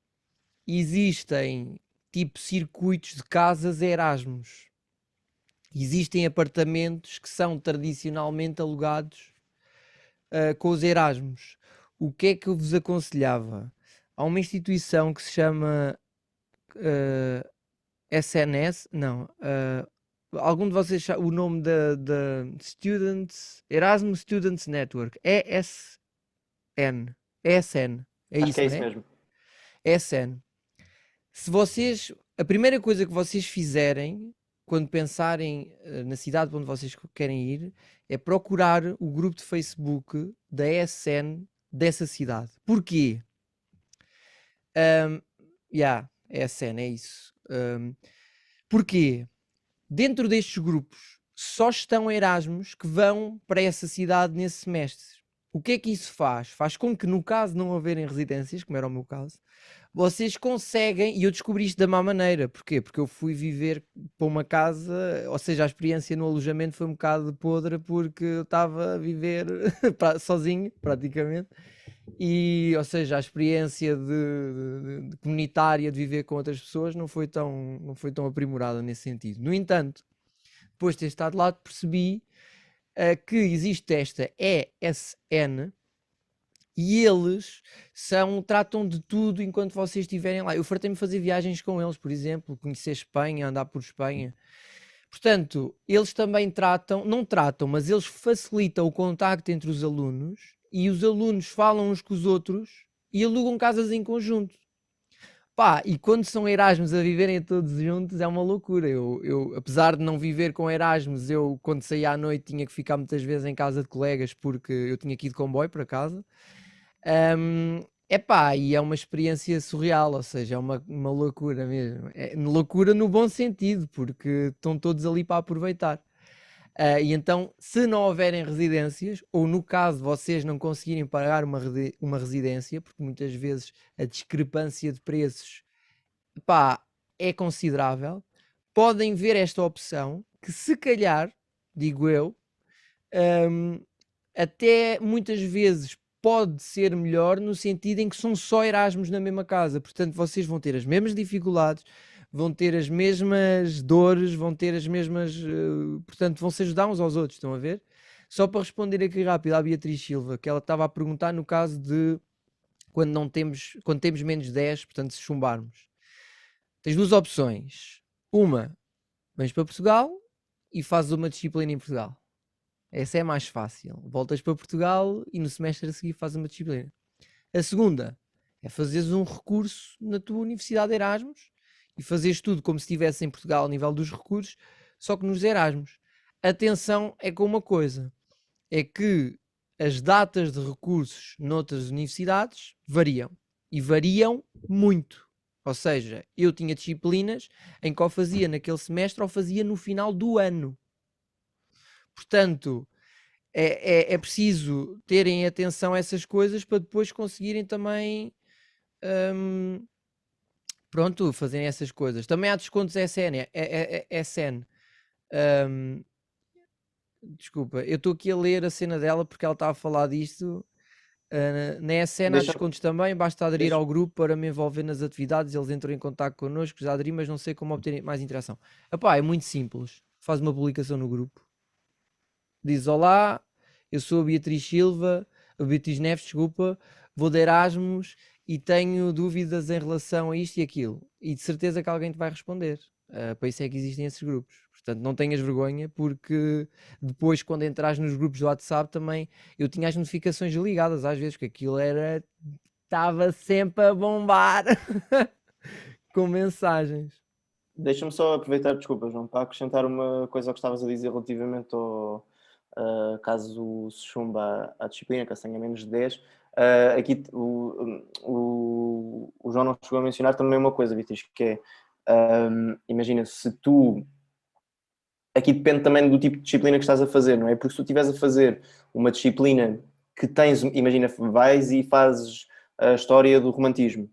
existem tipo circuitos de casas Erasmus. Existem apartamentos que são tradicionalmente alugados com os Erasmus. O que é que eu vos aconselhava? Há uma instituição que se chama SNS, não, algum de vocês sabe o nome da Students, Erasmus Students Network, ESN, ESN, é Acho isso, que é não isso é? mesmo. ESN. Se vocês, a primeira coisa que vocês fizerem quando pensarem na cidade onde vocês querem ir é procurar o grupo de Facebook da ESN dessa cidade. Porquê? ESN, é isso. Porquê? Dentro destes grupos só estão Erasmus que vão para essa cidade nesse semestre. O que é que isso faz? Faz com que, no caso de não haverem residências, como era o meu caso, vocês conseguem, e eu descobri isto da má maneira. Porquê? Porque eu fui viver para uma casa, ou seja, a experiência no alojamento foi um bocado podre porque eu estava a viver sozinho, praticamente. E, ou seja, a experiência de comunitária de viver com outras pessoas não foi tão aprimorada nesse sentido. No entanto, depois de ter estado lá, percebi que existe esta ESN e eles tratam de tudo enquanto vocês estiverem lá. Eu fartei-me fazer viagens com eles, por exemplo, conhecer Espanha, andar por Espanha. Portanto, eles também não tratam, mas eles facilitam o contacto entre os alunos e os alunos falam uns com os outros e alugam casas em conjunto. Pá, e quando são Erasmus a viverem todos juntos é uma loucura. Eu, apesar de não viver com Erasmus, eu quando saía à noite tinha que ficar muitas vezes em casa de colegas porque eu tinha que ir de comboio para casa. Epá, e é uma experiência surreal, ou seja, é uma loucura mesmo. É loucura no bom sentido, porque estão todos ali para aproveitar. E então, se não houverem residências, ou no caso de vocês não conseguirem pagar uma residência, porque muitas vezes a discrepância de preços, pá, é considerável, podem ver esta opção, que se calhar, digo eu, até muitas vezes pode ser melhor no sentido em que são só Erasmus na mesma casa, portanto vocês vão ter as mesmas dificuldades, vão ter as mesmas dores, vão ter as mesmas, portanto vão se ajudar uns aos outros, estão a ver? Só para responder aqui rápido à Beatriz Silva, que ela estava a perguntar no caso de quando temos menos 10, portanto se chumbarmos. Tens duas opções. Uma, vens para Portugal e fazes uma disciplina em Portugal. Essa é mais fácil. Voltas para Portugal e no semestre a seguir fazes uma disciplina. A segunda é fazeres um recurso na tua Universidade de Erasmus e fazeres tudo como se estivesse em Portugal ao nível dos recursos, só que nos Erasmus. Atenção é com uma coisa, é que as datas de recursos noutras universidades variam. E variam muito. Ou seja, eu tinha disciplinas em que ou fazia naquele semestre ou fazia no final do ano. Portanto, é preciso terem atenção a essas coisas para depois conseguirem também pronto, fazerem essas coisas. Também há descontos SN. SN. Desculpa, eu estou aqui a ler a cena dela porque ela está a falar disto. Na SN há Deixa- descontos também, basta aderir deixa- ao grupo para me envolver nas atividades, eles entram em contato connosco, já aderi, mas não sei como obter mais interação. Epá, é muito simples, faz uma publicação no grupo, diz olá, eu sou a Beatriz Silva, a Beatriz Neves, desculpa, vou de Erasmus e tenho dúvidas em relação a isto e aquilo, e de certeza que alguém te vai responder. Para isso é que existem esses grupos. Portanto, não tenhas vergonha, porque depois, quando entras nos grupos do WhatsApp, também eu tinha as notificações ligadas às vezes, porque aquilo estava sempre a bombar com mensagens. Deixa-me só aproveitar, desculpa, João, para acrescentar uma coisa ao que estavas a dizer relativamente ao caso se chumba à disciplina, caso tenha menos de 10. Aqui o João não chegou a mencionar também uma coisa, Beatriz, que é, imagina, se tu... Aqui depende também do tipo de disciplina que estás a fazer, não é? Porque se tu estiveres a fazer uma disciplina que tens, imagina, vais e fazes a história do romantismo.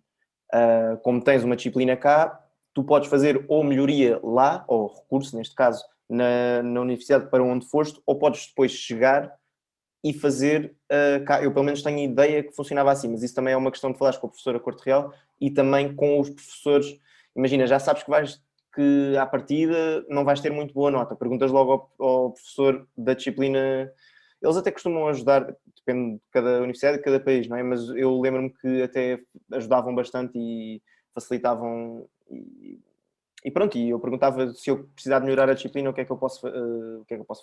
Como tens uma disciplina cá, tu podes fazer ou melhoria lá, ou recurso, neste caso, na universidade para onde foste, ou podes depois chegar e fazer cá. Eu pelo menos tenho a ideia que funcionava assim, mas isso também é uma questão de falares com o professor a Corte Real e também com os professores. Imagina, já sabes que à partida não vais ter muito boa nota. Perguntas logo ao professor da disciplina. Eles até costumam ajudar, depende de cada universidade, de cada país, não é? Mas eu lembro-me que até ajudavam bastante e facilitavam. E pronto, e eu perguntava se eu precisar de melhorar a disciplina, o que é que eu posso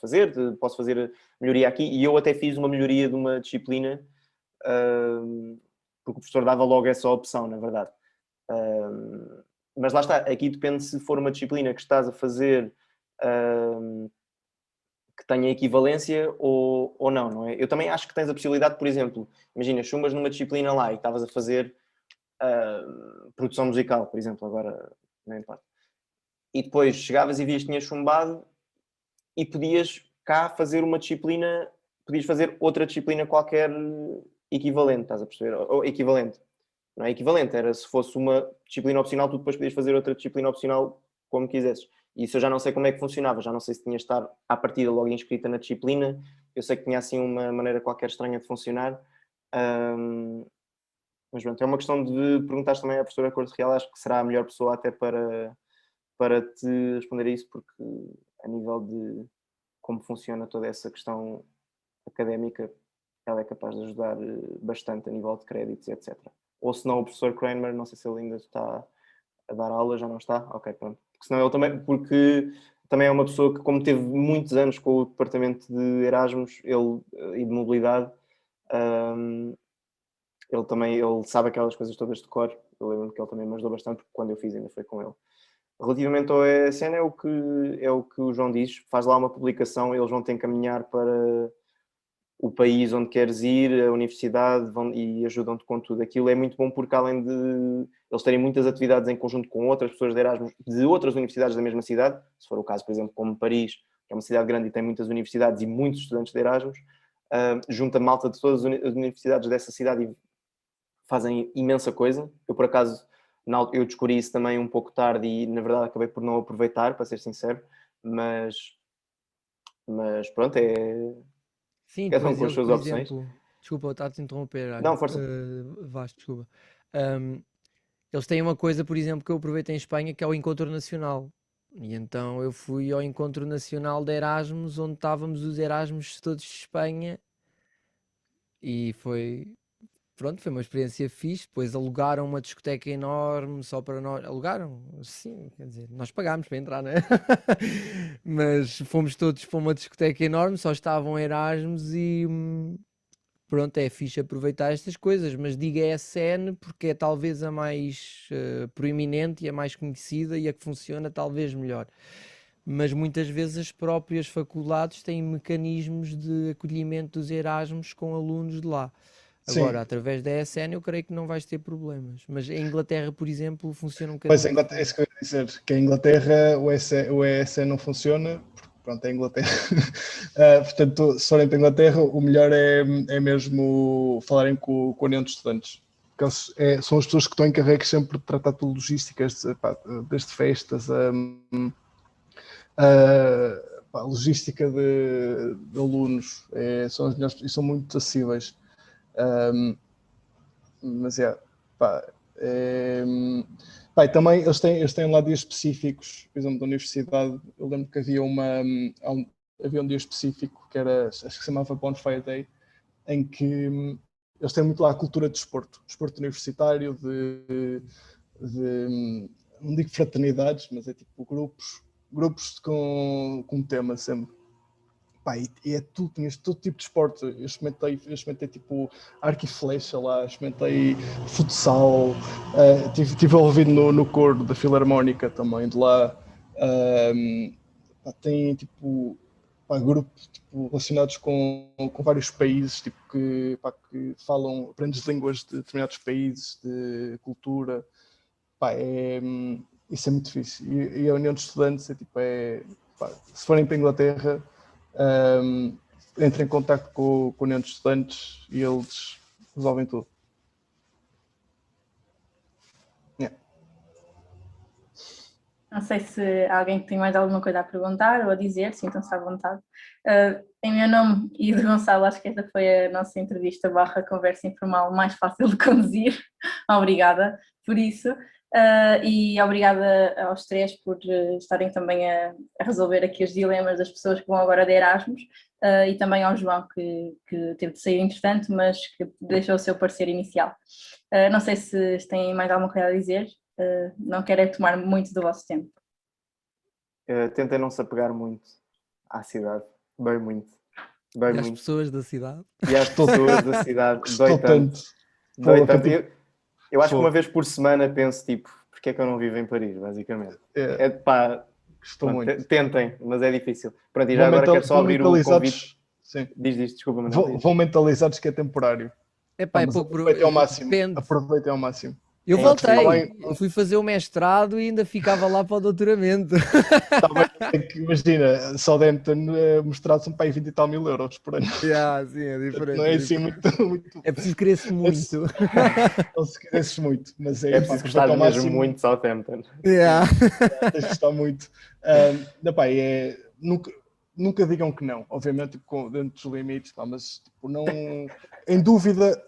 fazer? Posso fazer melhoria aqui? E eu até fiz uma melhoria de uma disciplina, porque o professor dava logo essa opção, na verdade. Mas lá está, aqui depende se for uma disciplina que estás a fazer que tenha equivalência ou não é? Eu também acho que tens a possibilidade, por exemplo, imagina, chumbas numa disciplina lá e estavas a fazer produção musical, por exemplo, agora não importa. E depois chegavas e vias que tinhas chumbado e podias cá fazer uma disciplina, podias fazer outra disciplina qualquer equivalente, estás a perceber? Ou equivalente. Não é equivalente, era se fosse uma disciplina opcional, tu depois podias fazer outra disciplina opcional como quisesses. E isso eu já não sei como é que funcionava, já não sei se tinha de estar à partida logo inscrita na disciplina, eu sei que tinha assim uma maneira qualquer estranha de funcionar. Mas pronto, é uma questão de perguntar também à professora Corte Real, acho que será a melhor pessoa até para te responder a isso, porque a nível de como funciona toda essa questão académica, ela é capaz de ajudar bastante a nível de créditos, etc. Ou se não, o professor Kramer, não sei se ele ainda está a dar aula, já não está? Ok, pronto. Porque senão ele também, porque também é uma pessoa que, como teve muitos anos com o departamento de Erasmus e de mobilidade, ele sabe aquelas coisas todas de cor. Eu lembro que ele também me ajudou bastante, porque quando eu fiz ainda foi com ele. Relativamente ao ESN, é o que o João diz, faz lá uma publicação, eles vão te encaminhar para o país onde queres ir, a universidade, e ajudam-te com tudo. Aquilo é muito bom porque, além de eles terem muitas atividades em conjunto com outras pessoas de Erasmus de outras universidades da mesma cidade, se for o caso, por exemplo, como Paris, que é uma cidade grande e tem muitas universidades e muitos estudantes de Erasmus, junta malta de todas as universidades dessa cidade e fazem imensa coisa. Eu, por acaso, eu descobri isso também um pouco tarde e, na verdade, acabei por não aproveitar, para ser sincero, mas pronto, Sim, Cada um depois com as eles, suas por opções. exemplo, desculpa, estava-te a interromper, Não, força. Vasco, desculpa. Ahm, Eles têm uma coisa, por exemplo, que eu aproveitei em Espanha, que é o Encontro Nacional. E então eu fui ao Encontro Nacional de Erasmus, onde estávamos os Erasmus todos de Espanha, e pronto, foi uma experiência fixe. Depois alugaram uma discoteca enorme só para nós. Alugaram? Sim, quer dizer, nós pagámos para entrar, né? Mas fomos todos para uma discoteca enorme, só estavam Erasmus e pronto, é fixe aproveitar estas coisas. Mas diga ESN porque é talvez a mais proeminente e a mais conhecida e a que funciona talvez melhor. Mas muitas vezes as próprias faculdades têm mecanismos de acolhimento dos Erasmus com alunos de lá. Agora, Sim, através da ESN, eu creio que não vais ter problemas. Mas em Inglaterra, por exemplo, funciona um pois bocadinho a Inglaterra, é diferente. isso que eu ia dizer, que em Inglaterra o ESE não funciona, porque pronto, é Inglaterra. Portanto, se forem para a Inglaterra, o melhor é mesmo falarem com a União de Estudantes. Porque são as pessoas que estão encarregues sempre de tratar tudo logísticas, desde festas a logística de alunos, são as melhores e são muito acessíveis. Um, mas pá, é, pá, e também eles têm lá dias específicos, por exemplo, da universidade. Eu lembro que havia um dia específico que era, acho que se chamava Bonfire Day, em que eles têm muito lá a cultura de desporto universitário, não digo fraternidades, mas é tipo grupos com tema sempre. Pá, e é tudo, tinhas todo tipo de esporte. Eu experimentei tipo arco e flecha lá, experimentei futsal, estive envolvido no coro da Filarmónica também de lá. Pá, tem tipo grupos tipo, relacionados com vários países, tipo, que falam, aprendes línguas de determinados países, de cultura. Pá, isso é muito difícil. E a União de Estudantes pá, se forem para a Inglaterra, entrem em contato com a União de Estudantes e eles resolvem tudo. Yeah. Não sei se alguém tem mais alguma coisa a perguntar ou a dizer, sintam-se à vontade. Em meu nome e de Gonçalo, acho que esta foi a nossa entrevista / conversa informal mais fácil de conduzir. Obrigada por isso. E obrigada aos três por estarem também a resolver aqui os dilemas das pessoas que vão agora de Erasmus, e também ao João que teve de sair entretanto, mas que deixou o seu parecer inicial. Não sei se têm mais alguma coisa a dizer. Não quero tomar muito do vosso tempo. Tentem não se apegar muito à cidade. Bem muito. E às pessoas da cidade. E às pessoas da cidade. Gostou tanto. Dói tanto. Eu acho que uma vez por semana penso, tipo, porque é que eu não vivo em Paris, basicamente. Pá, Gostou muito. Tentem, mas é difícil. Pronto, e já agora quero só abrir o convite. Sim. Diz, desculpa, Manuel. Vão mentalizados que é temporário. É pá, é pouco aproveitem ao máximo. Depende. Aproveitem ao máximo. Eu voltei, eu fui fazer o mestrado e ainda ficava lá para o doutoramento. Imagina, Southampton mestrado são para aí 20 e tal mil euros por ano. Sim, é diferente. Não é assim muito. É preciso querer-se muito. Não se queresses muito, mas é preciso gostar mesmo muito de Southampton. Tens de gostar muito. Nunca digam que não, obviamente, tipo, dentro dos limites, pá, mas tipo, não. Em dúvida,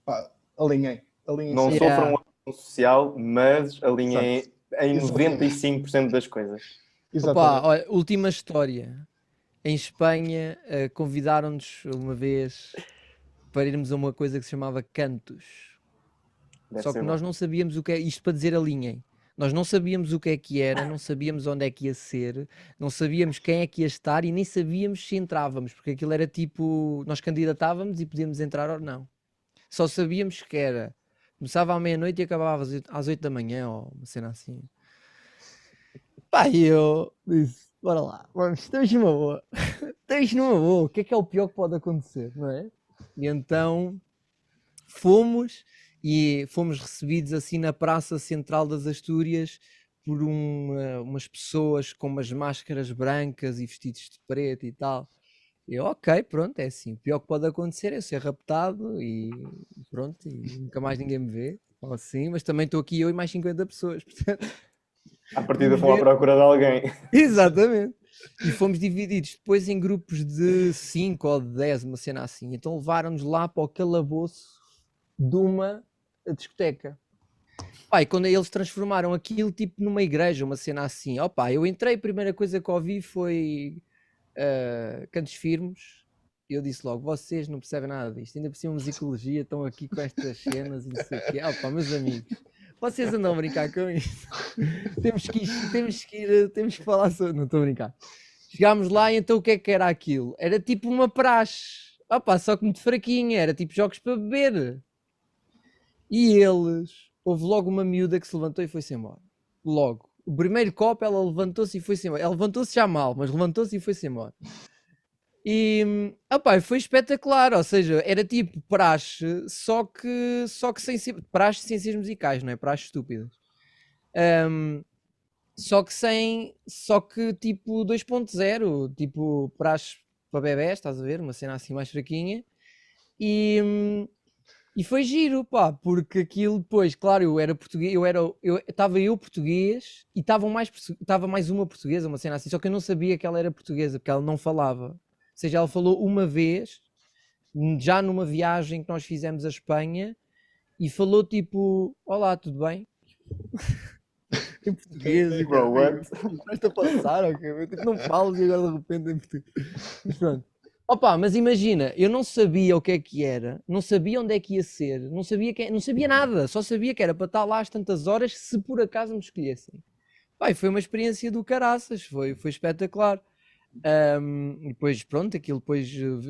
pá, alinhem. Não sofram um abuso social, mas alinhem em 95% das coisas. Opa, olha, última história. Em Espanha, convidaram-nos uma vez para irmos a uma coisa que se chamava Cantos. Só que nós não sabíamos o que é isto, para dizer alinhem. Nós não sabíamos o que é que era, não sabíamos onde é que ia ser, não sabíamos quem é que ia estar e nem sabíamos se entrávamos, porque aquilo era tipo, nós candidatávamos e podíamos entrar ou não. Só sabíamos que era, começava à meia-noite e acabava às 8 da manhã, ou uma cena assim. Pá, e eu disse, bora lá, vamos, estamos numa boa. Estamos numa boa, o que é o pior que pode acontecer, não é? E então fomos recebidos assim na praça central das Astúrias por umas pessoas com umas máscaras brancas e vestidos de preto e tal. E eu, ok, pronto, é assim, o pior que pode acontecer é ser raptado e pronto, e nunca mais ninguém me vê, ou assim, mas também estou aqui eu e mais 50 pessoas, portanto... À partida vão à procura de alguém. Exatamente. E fomos divididos depois em grupos de 5 ou de 10, uma cena assim. Então levaram-nos lá para o calabouço de uma discoteca. Pá, e quando eles transformaram aquilo tipo numa igreja, uma cena assim. Opa, eu entrei, a primeira coisa que ouvi foi cantos firmes. E eu disse logo, vocês não percebem nada disto, ainda por cima musicologia, estão aqui com estas cenas e não sei o quê. Opa, meus amigos, vocês andam a brincar com isto. Temos que falar sobre... Não estou a brincar. Chegámos lá e então o que era aquilo? Era tipo uma praxe. Opa, só que muito fraquinha, era tipo jogos para beber. E eles, houve logo uma miúda que se levantou e foi-se embora. Logo. O primeiro copo ela levantou-se e foi-se embora. Ela levantou-se já mal, mas levantou-se e foi-se embora. E opá, foi espetacular, ou seja, era tipo praxe, só que sem ser praxe de ciências musicais, não é? Praxe estúpidas. Só que tipo 2.0, tipo praxe para bebés, estás a ver? Uma cena assim mais fraquinha. E foi giro, pá, porque aquilo depois, claro, eu era português, estava eu português e estava mais uma portuguesa, uma cena assim, só que eu não sabia que ela era portuguesa, porque ela não falava. Ou seja, ela falou uma vez, já numa viagem que nós fizemos à Espanha, e falou tipo, olá, tudo bem? Em português. E Bro, what? Estás a passar, ok? Tipo, não falas e agora de repente em português. Mas pronto. Opa, mas imagina, eu não sabia o que é que era, não sabia onde é que ia ser, não sabia nada, só sabia que era para estar lá às tantas horas se por acaso me escolhessem. Pai, foi uma experiência do caraças, foi espetacular. E depois, pronto, aquilo depois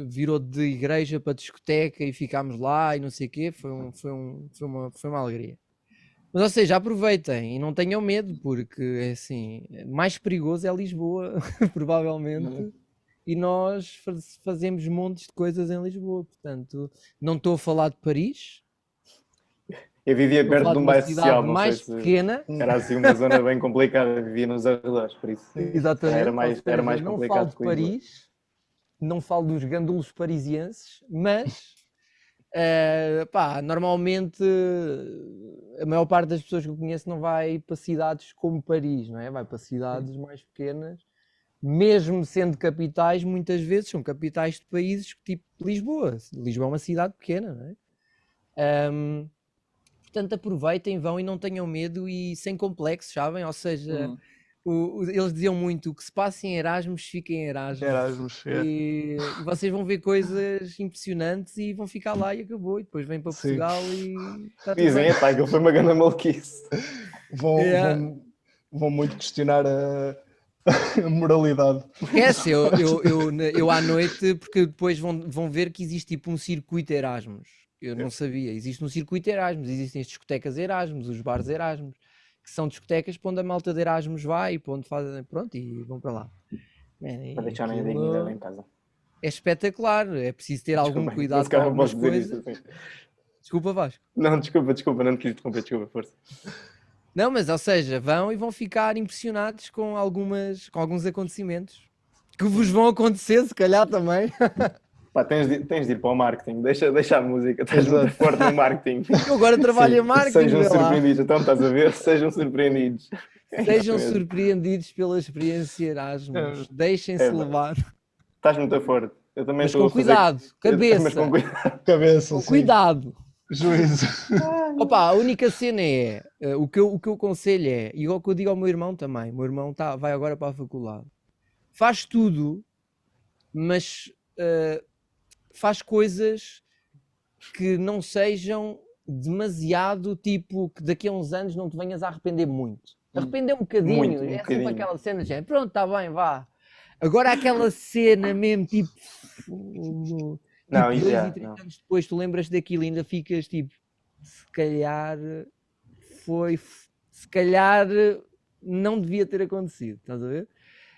virou de igreja para discoteca e ficámos lá e não sei o quê, foi uma alegria. Mas, ou seja, aproveitem e não tenham medo, porque é assim, mais perigoso é Lisboa, provavelmente. E nós fazemos montes de coisas em Lisboa, portanto, não estou a falar de Paris. Eu vivia Estou a perto falar de um uma bairro cidade social, não sei mais se pequena. era assim uma zona bem complicada, vivia nos arredores, por isso Exatamente. era mais Não complicado falo de que Lisboa. Paris, não falo dos gandulos parisienses, mas pá, normalmente a maior parte das pessoas que eu conheço não vai para cidades como Paris, não é? Vai para cidades mais pequenas, mesmo sendo capitais, muitas vezes são capitais de países tipo Lisboa. Lisboa é uma cidade pequena, não é? Portanto, aproveitem, vão e não tenham medo e sem complexos, sabem? Ou seja, eles diziam muito que se passa em Erasmus, fica em Erasmus. Erasmus, é. E vocês vão ver coisas impressionantes e vão ficar lá e acabou. E depois vêm para Sim. Portugal e está tudo Dizem, bem. epá, aquilo foi uma grande maluquice. Vão muito questionar a moralidade. Esquece, eu à noite, porque depois vão ver que existe tipo um circuito Erasmus. Eu não sabia, existe um circuito Erasmus, existem as discotecas Erasmus, os bares Erasmus, que são discotecas para onde a malta de Erasmus vai e para onde fazem, pronto, e vão para lá. Para deixarem a dignidade em casa. É espetacular, é preciso ter algum Desculpa, cuidado se com calhar algumas posso dizer coisas. isto assim. Desculpa, Vasco. Não, desculpa, não te quis interromper, desculpa, força. Não, mas ou seja, vão e vão ficar impressionados com alguns acontecimentos que vos vão acontecer, se calhar também. Pá, tens de ir para o marketing, deixa a música, estás muito forte no marketing. Eu agora trabalho Sim, em marketing. Sejam vê lá. surpreendidos, então estás a ver? Sejam surpreendidos. Sejam isso mesmo. surpreendidos pela experiência Erasmus. Deixem-se É, levar. Estás muito forte. Eu também Mas estou com a fazer... cuidado, cabeça. Mas com cuidado. Cabeça, Com sim. cuidado. Juízo. Opa, a única cena é, o que eu aconselho é, igual que eu digo ao meu irmão também, o meu irmão vai agora para a faculdade, faz tudo, mas faz coisas que não sejam demasiado, tipo, que daqui a uns anos não te venhas a arrepender muito. Arrepender um bocadinho, Muito, é sempre bocadinho. aquela cena, já, pronto, está bem, vá. Agora aquela cena mesmo, tipo... Não, tipo, isso 2 já, e 3 não. anos depois tu lembras daquilo e ainda ficas tipo, se calhar não devia ter acontecido, estás a ver?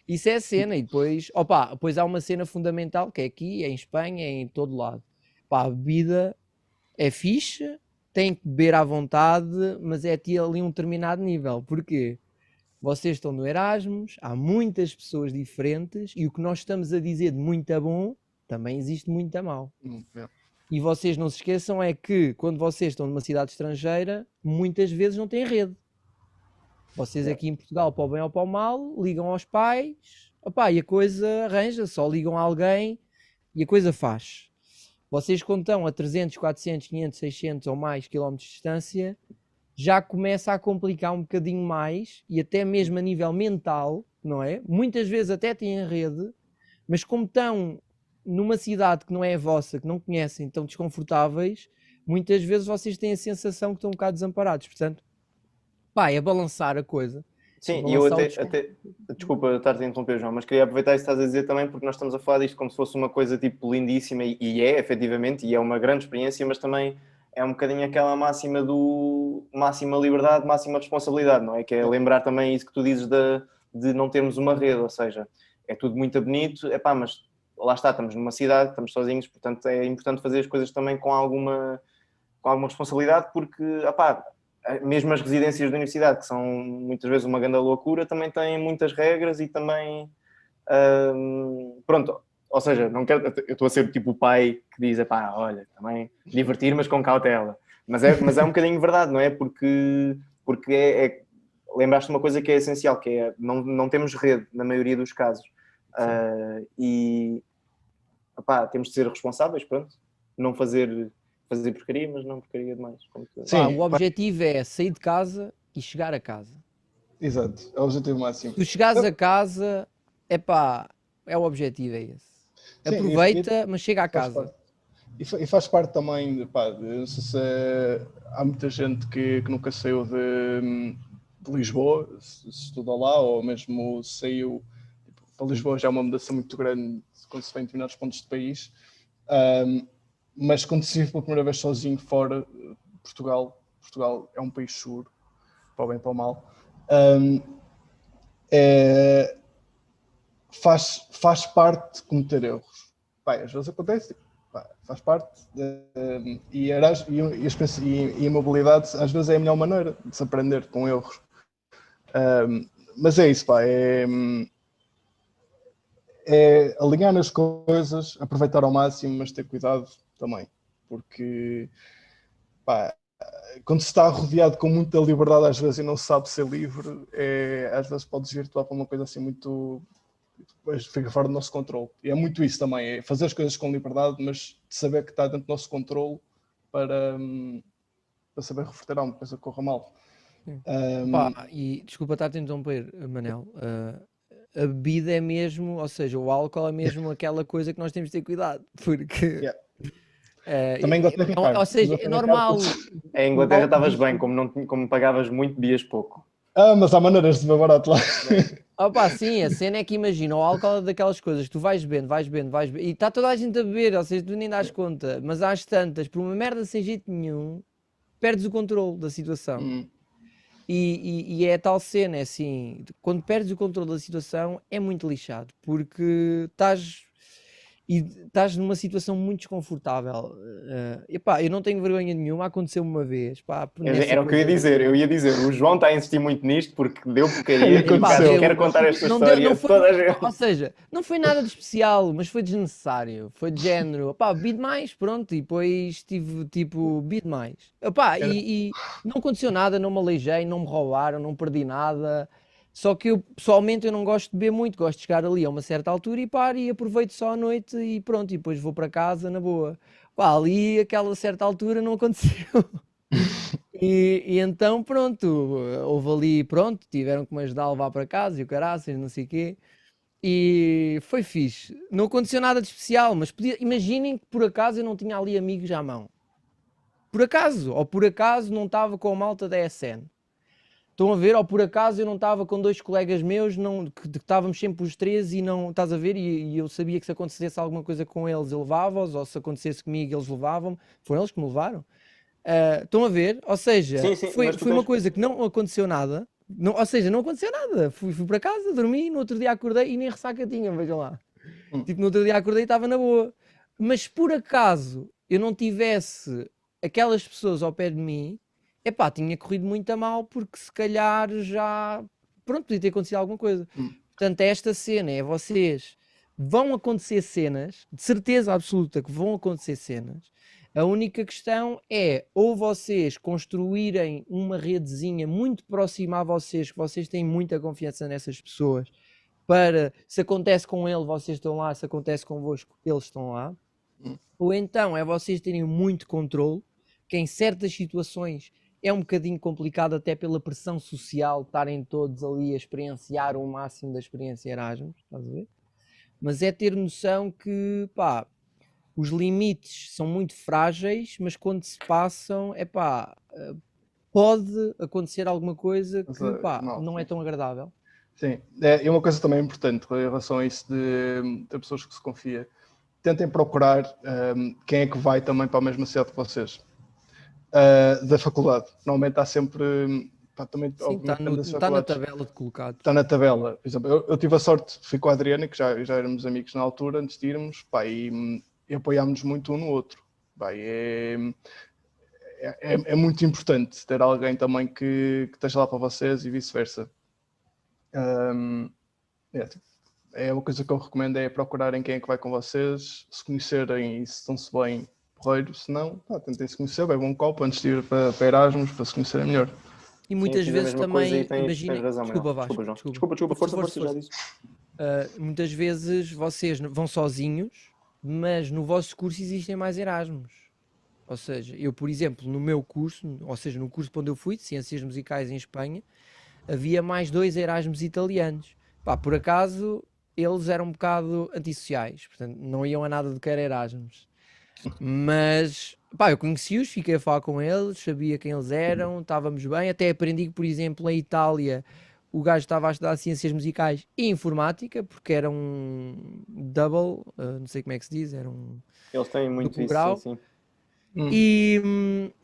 Isso é a cena, e depois, depois há uma cena fundamental que é aqui, é em Espanha, é em todo lado. Pá, a bebida é fixe, tem que beber à vontade, mas é ali um determinado nível. Porquê? Vocês estão no Erasmus, há muitas pessoas diferentes e o que nós estamos a dizer de muito a bom, também existe muito a mau. E vocês não se esqueçam é que quando vocês estão numa cidade estrangeira, muitas vezes não têm rede. Vocês aqui em Portugal, para o bem ou para o mal, ligam aos pais, Opá, e a coisa arranja, só ligam a alguém e a coisa faz. Vocês quando estão a 300, 400, 500, 600 ou mais quilómetros de distância, já começa a complicar um bocadinho mais e até mesmo a nível mental, não é? Muitas vezes até têm rede, mas como estão numa cidade que não é a vossa, que não conhecem, estão desconfortáveis, muitas vezes vocês têm a sensação que estão um bocado desamparados. Portanto, pá, é balançar a coisa. Sim, e eu Balançar o até, desculpa estar-te a interromper, João, mas queria aproveitar isso que estás a dizer também, porque nós estamos a falar disto como se fosse uma coisa tipo lindíssima, e é, efetivamente, e é uma grande experiência, mas também é um bocadinho aquela máxima do máxima liberdade, máxima responsabilidade, não é? Que é lembrar também isso que tu dizes de não termos uma rede, ou seja, é tudo muito bonito, epá, mas lá está, estamos numa cidade, estamos sozinhos, portanto é importante fazer as coisas também com alguma responsabilidade, porque, epá, mesmo as residências da universidade, que são muitas vezes uma grande loucura, também têm muitas regras e também, pronto, ou seja, não quero, eu estou a ser tipo o pai que diz, pá, olha, também divertir, mas com cautela. Mas é um bocadinho verdade, não é? Porque lembraste uma coisa que é essencial, que é não temos rede na maioria dos casos. E opá, temos de ser responsáveis, pronto, não fazer porcaria, mas não porcaria demais. Pá, o objetivo é sair de casa e chegar a casa. Exato, é o objetivo máximo. Se tu chegares a casa, é pá, é o objetivo, é esse. Sim, aproveita, mas chega a casa. E faz parte também, pá, não sei se há muita gente que nunca saiu de Lisboa, se estudou lá, ou mesmo saiu para Lisboa, já é uma mudança muito grande quando se vem em determinados pontos do país. Mas quando se vive pela primeira vez sozinho fora de Portugal é um país seguro, para o bem e para o mal. Faz parte de cometer erros. Pai, às vezes acontece, faz parte. E a mobilidade às vezes é a melhor maneira de se aprender com erros. Mas é isso, pá, é alinhar as coisas, aproveitar ao máximo, mas ter cuidado também, porque pá, quando se está rodeado com muita liberdade às vezes e não se sabe ser livre, às vezes pode desvirtuar para uma coisa assim muito, depois fica fora do nosso controle. E é muito isso também, é fazer as coisas com liberdade, mas saber que está dentro do nosso controle para saber reverter alguma coisa que corra mal. Pá, e desculpa estar-te a interromper, Manel, a bebida é mesmo, ou seja, o álcool é mesmo aquela coisa que nós temos de ter cuidado, porque também gosto de ou seja, é normal. Em Inglaterra estavas bem, como pagavas muito, bebias pouco. Mas há maneiras de beber barato lá. Pá, sim, a cena é que imagina, o álcool é daquelas coisas que tu vais bebendo, e está toda a gente a beber, ou seja, tu nem dás conta, mas às tantas, por uma merda sem jeito nenhum, perdes o controle da situação. E é a tal cena, é assim, quando perdes o controle da situação é muito lixado, porque estás numa situação muito desconfortável. Epá, eu não tenho vergonha nenhuma, aconteceu uma vez. Pá, era o que eu ia dizer, o João está a insistir muito nisto porque deu porcaria, quero contar esta história. Ou seja, não foi nada de especial, mas foi desnecessário, foi de género, pá, bebi demais, pronto, e depois tive tipo, bebi demais. Epá, e não aconteceu nada, não me aleijei, não me roubaram, não perdi nada. Só que eu, pessoalmente, eu não gosto de beber muito, gosto de chegar ali a uma certa altura e paro e aproveito só a noite e pronto, e depois vou para casa na boa. Pá, ali, aquela certa altura não aconteceu. E então, pronto, houve ali, pronto, tiveram que me ajudar a levar para casa e o caraças, não sei o quê. E foi fixe. Não aconteceu nada de especial, mas imaginem que por acaso eu não tinha ali amigos à mão. Por acaso, ou por acaso não estava com a malta da SN. Estão a ver? Ou por acaso eu não estava com dois colegas meus, que estávamos sempre os três e não, estás a ver? E eu sabia que se acontecesse alguma coisa com eles, eu levava-os, ou se acontecesse comigo, eles levavam-me. Foram eles que me levaram. Estão a ver? Ou seja, sim, foi uma coisa que não aconteceu nada. Ou seja, não aconteceu nada. Fui para casa, dormi, no outro dia acordei e nem ressaca tinha, vejam lá. Tipo, no outro dia acordei e estava na boa. Mas por acaso eu não tivesse aquelas pessoas ao pé de mim, epá, tinha corrido muito a mal, porque se calhar já, pronto, podia ter acontecido alguma coisa. Portanto, esta cena é vocês, vão acontecer cenas, de certeza absoluta que vão acontecer cenas. A única questão é, ou vocês construírem uma redezinha muito próxima a vocês, que vocês têm muita confiança nessas pessoas, para, se acontece com ele, vocês estão lá, se acontece convosco, eles estão lá. Ou então é vocês terem muito controle, que em certas situações é um bocadinho complicado até pela pressão social, estarem todos ali a experienciar o máximo da experiência Erasmus, estás a ver? Mas é ter noção que, pá, os limites são muito frágeis, mas quando se passam, é pá, pode acontecer alguma coisa que, pá, não é tão agradável. Sim, e uma coisa também importante em relação a isso de pessoas que se confia, tentem procurar quem é que vai também para a mesma cidade que vocês, da faculdade. Normalmente há sempre, pá, também, Sim, está na tabela de colocados. Está na tabela. Por exemplo, eu tive a sorte, fui com a Adriana, que já éramos amigos na altura, antes de irmos, pá, e apoiámos muito um no outro. Pá, é muito importante ter alguém também que esteja lá para vocês e vice-versa. É uma coisa que eu recomendo, é procurarem quem é que vai com vocês, se conhecerem e se estão-se bem, porreiro, se não, tentem se conhecer, bebam um copo antes de ir para Erasmus, para se conhecerem melhor. E muitas Sim, vezes também, tens imaginem, razão, desculpa, Manuel. Vasco, Desculpa, João. Força, já disse. Muitas vezes vocês vão sozinhos, mas no vosso curso existem mais Erasmus. Ou seja, eu, por exemplo, no meu curso, ou seja, no curso para onde eu fui, de Ciências Musicais em Espanha, havia mais 2 Erasmus italianos. Pá, por acaso, eles eram um bocado antissociais, portanto, não iam a nada do que era Erasmus. Mas, pá, eu conheci-os, fiquei a falar com eles, sabia quem eles eram, estávamos bem, até aprendi que, por exemplo, em Itália, o gajo estava a estudar Ciências Musicais e Informática, porque era um double, não sei como é que se diz, era um Eles têm muito duplo isso, grau. sim.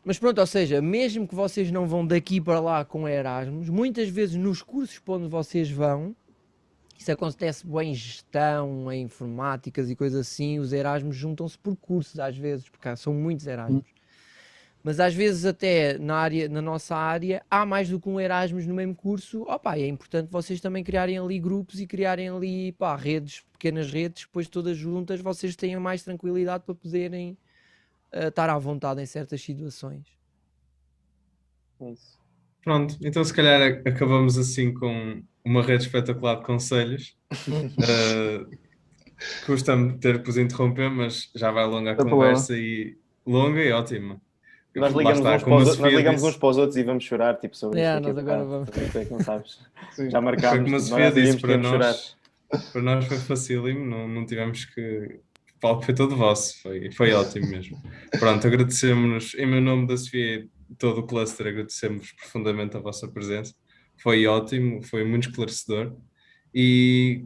Mas pronto, ou seja, mesmo que vocês não vão daqui para lá com Erasmus, muitas vezes nos cursos para onde vocês vão, isso acontece bem em gestão, em informáticas e coisas assim, os Erasmus juntam-se por cursos às vezes, porque são muitos Erasmus. Mas às vezes até na nossa área há mais do que um Erasmus no mesmo curso. Opa, é importante vocês também criarem ali grupos e criarem ali, pá, redes, pequenas redes, depois todas juntas vocês tenham mais tranquilidade para poderem estar à vontade em certas situações. Isso. Pronto, então se calhar acabamos assim com uma rede espetacular de conselhos. Custa-me ter que vos interromper, mas já vai longa a conversa e longa e ótima. Nós Lá ligamos, está, uns, como para a os, nós Sofia ligamos disse, uns para os outros e vamos chorar tipo, sobre isto daqui a nós agora bocado. vamos. Tu é que não sabes. Sim. Já foi marcámos, como a tipo, Sofia nós sabíamos disse, que íamos chorar. para nós foi facílimo, não tivemos que. O palco foi todo vosso, foi ótimo mesmo. Pronto, agradecemos, em meu nome da Sofia e todo o cluster, agradecemos profundamente a vossa presença. Foi ótimo, foi muito esclarecedor. E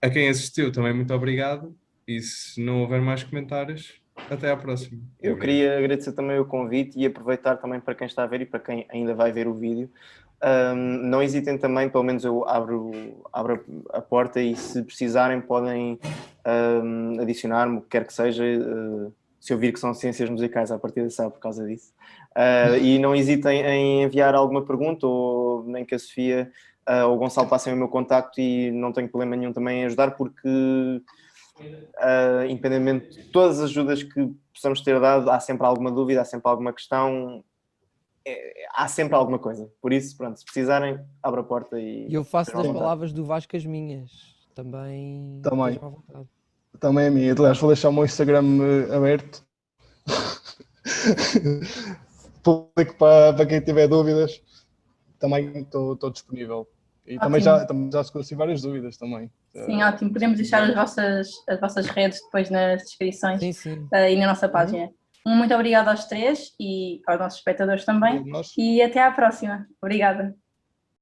a quem assistiu também muito obrigado. E se não houver mais comentários, até à próxima. Eu queria agradecer também o convite e aproveitar também para quem está a ver e para quem ainda vai ver o vídeo. Não hesitem também, pelo menos eu abro a porta e se precisarem podem adicionar-me, o que quer que seja, se eu vir que são ciências musicais à partida sabe por causa disso. E não hesitem em enviar alguma pergunta ou nem que a Sofia ou o Gonçalo passem o meu contacto e não tenho problema nenhum também em ajudar porque independentemente de todas as ajudas que possamos ter dado, há sempre alguma dúvida, há sempre alguma questão, há sempre alguma coisa. Por isso, pronto, se precisarem, abra a porta e eu faço estejam à das vontade. palavras do Vasco as minhas. Também. Também. Estejam à vontade. Também a minha. Aliás, vou deixar o meu Instagram aberto. Público para quem tiver dúvidas. Também estou disponível. E também já se conheci várias dúvidas também. Sim, ótimo. Podemos deixar as vossas redes depois nas descrições Sim. E na nossa página. Muito obrigada aos três e aos nossos espectadores também. Nós. E até à próxima. Obrigada.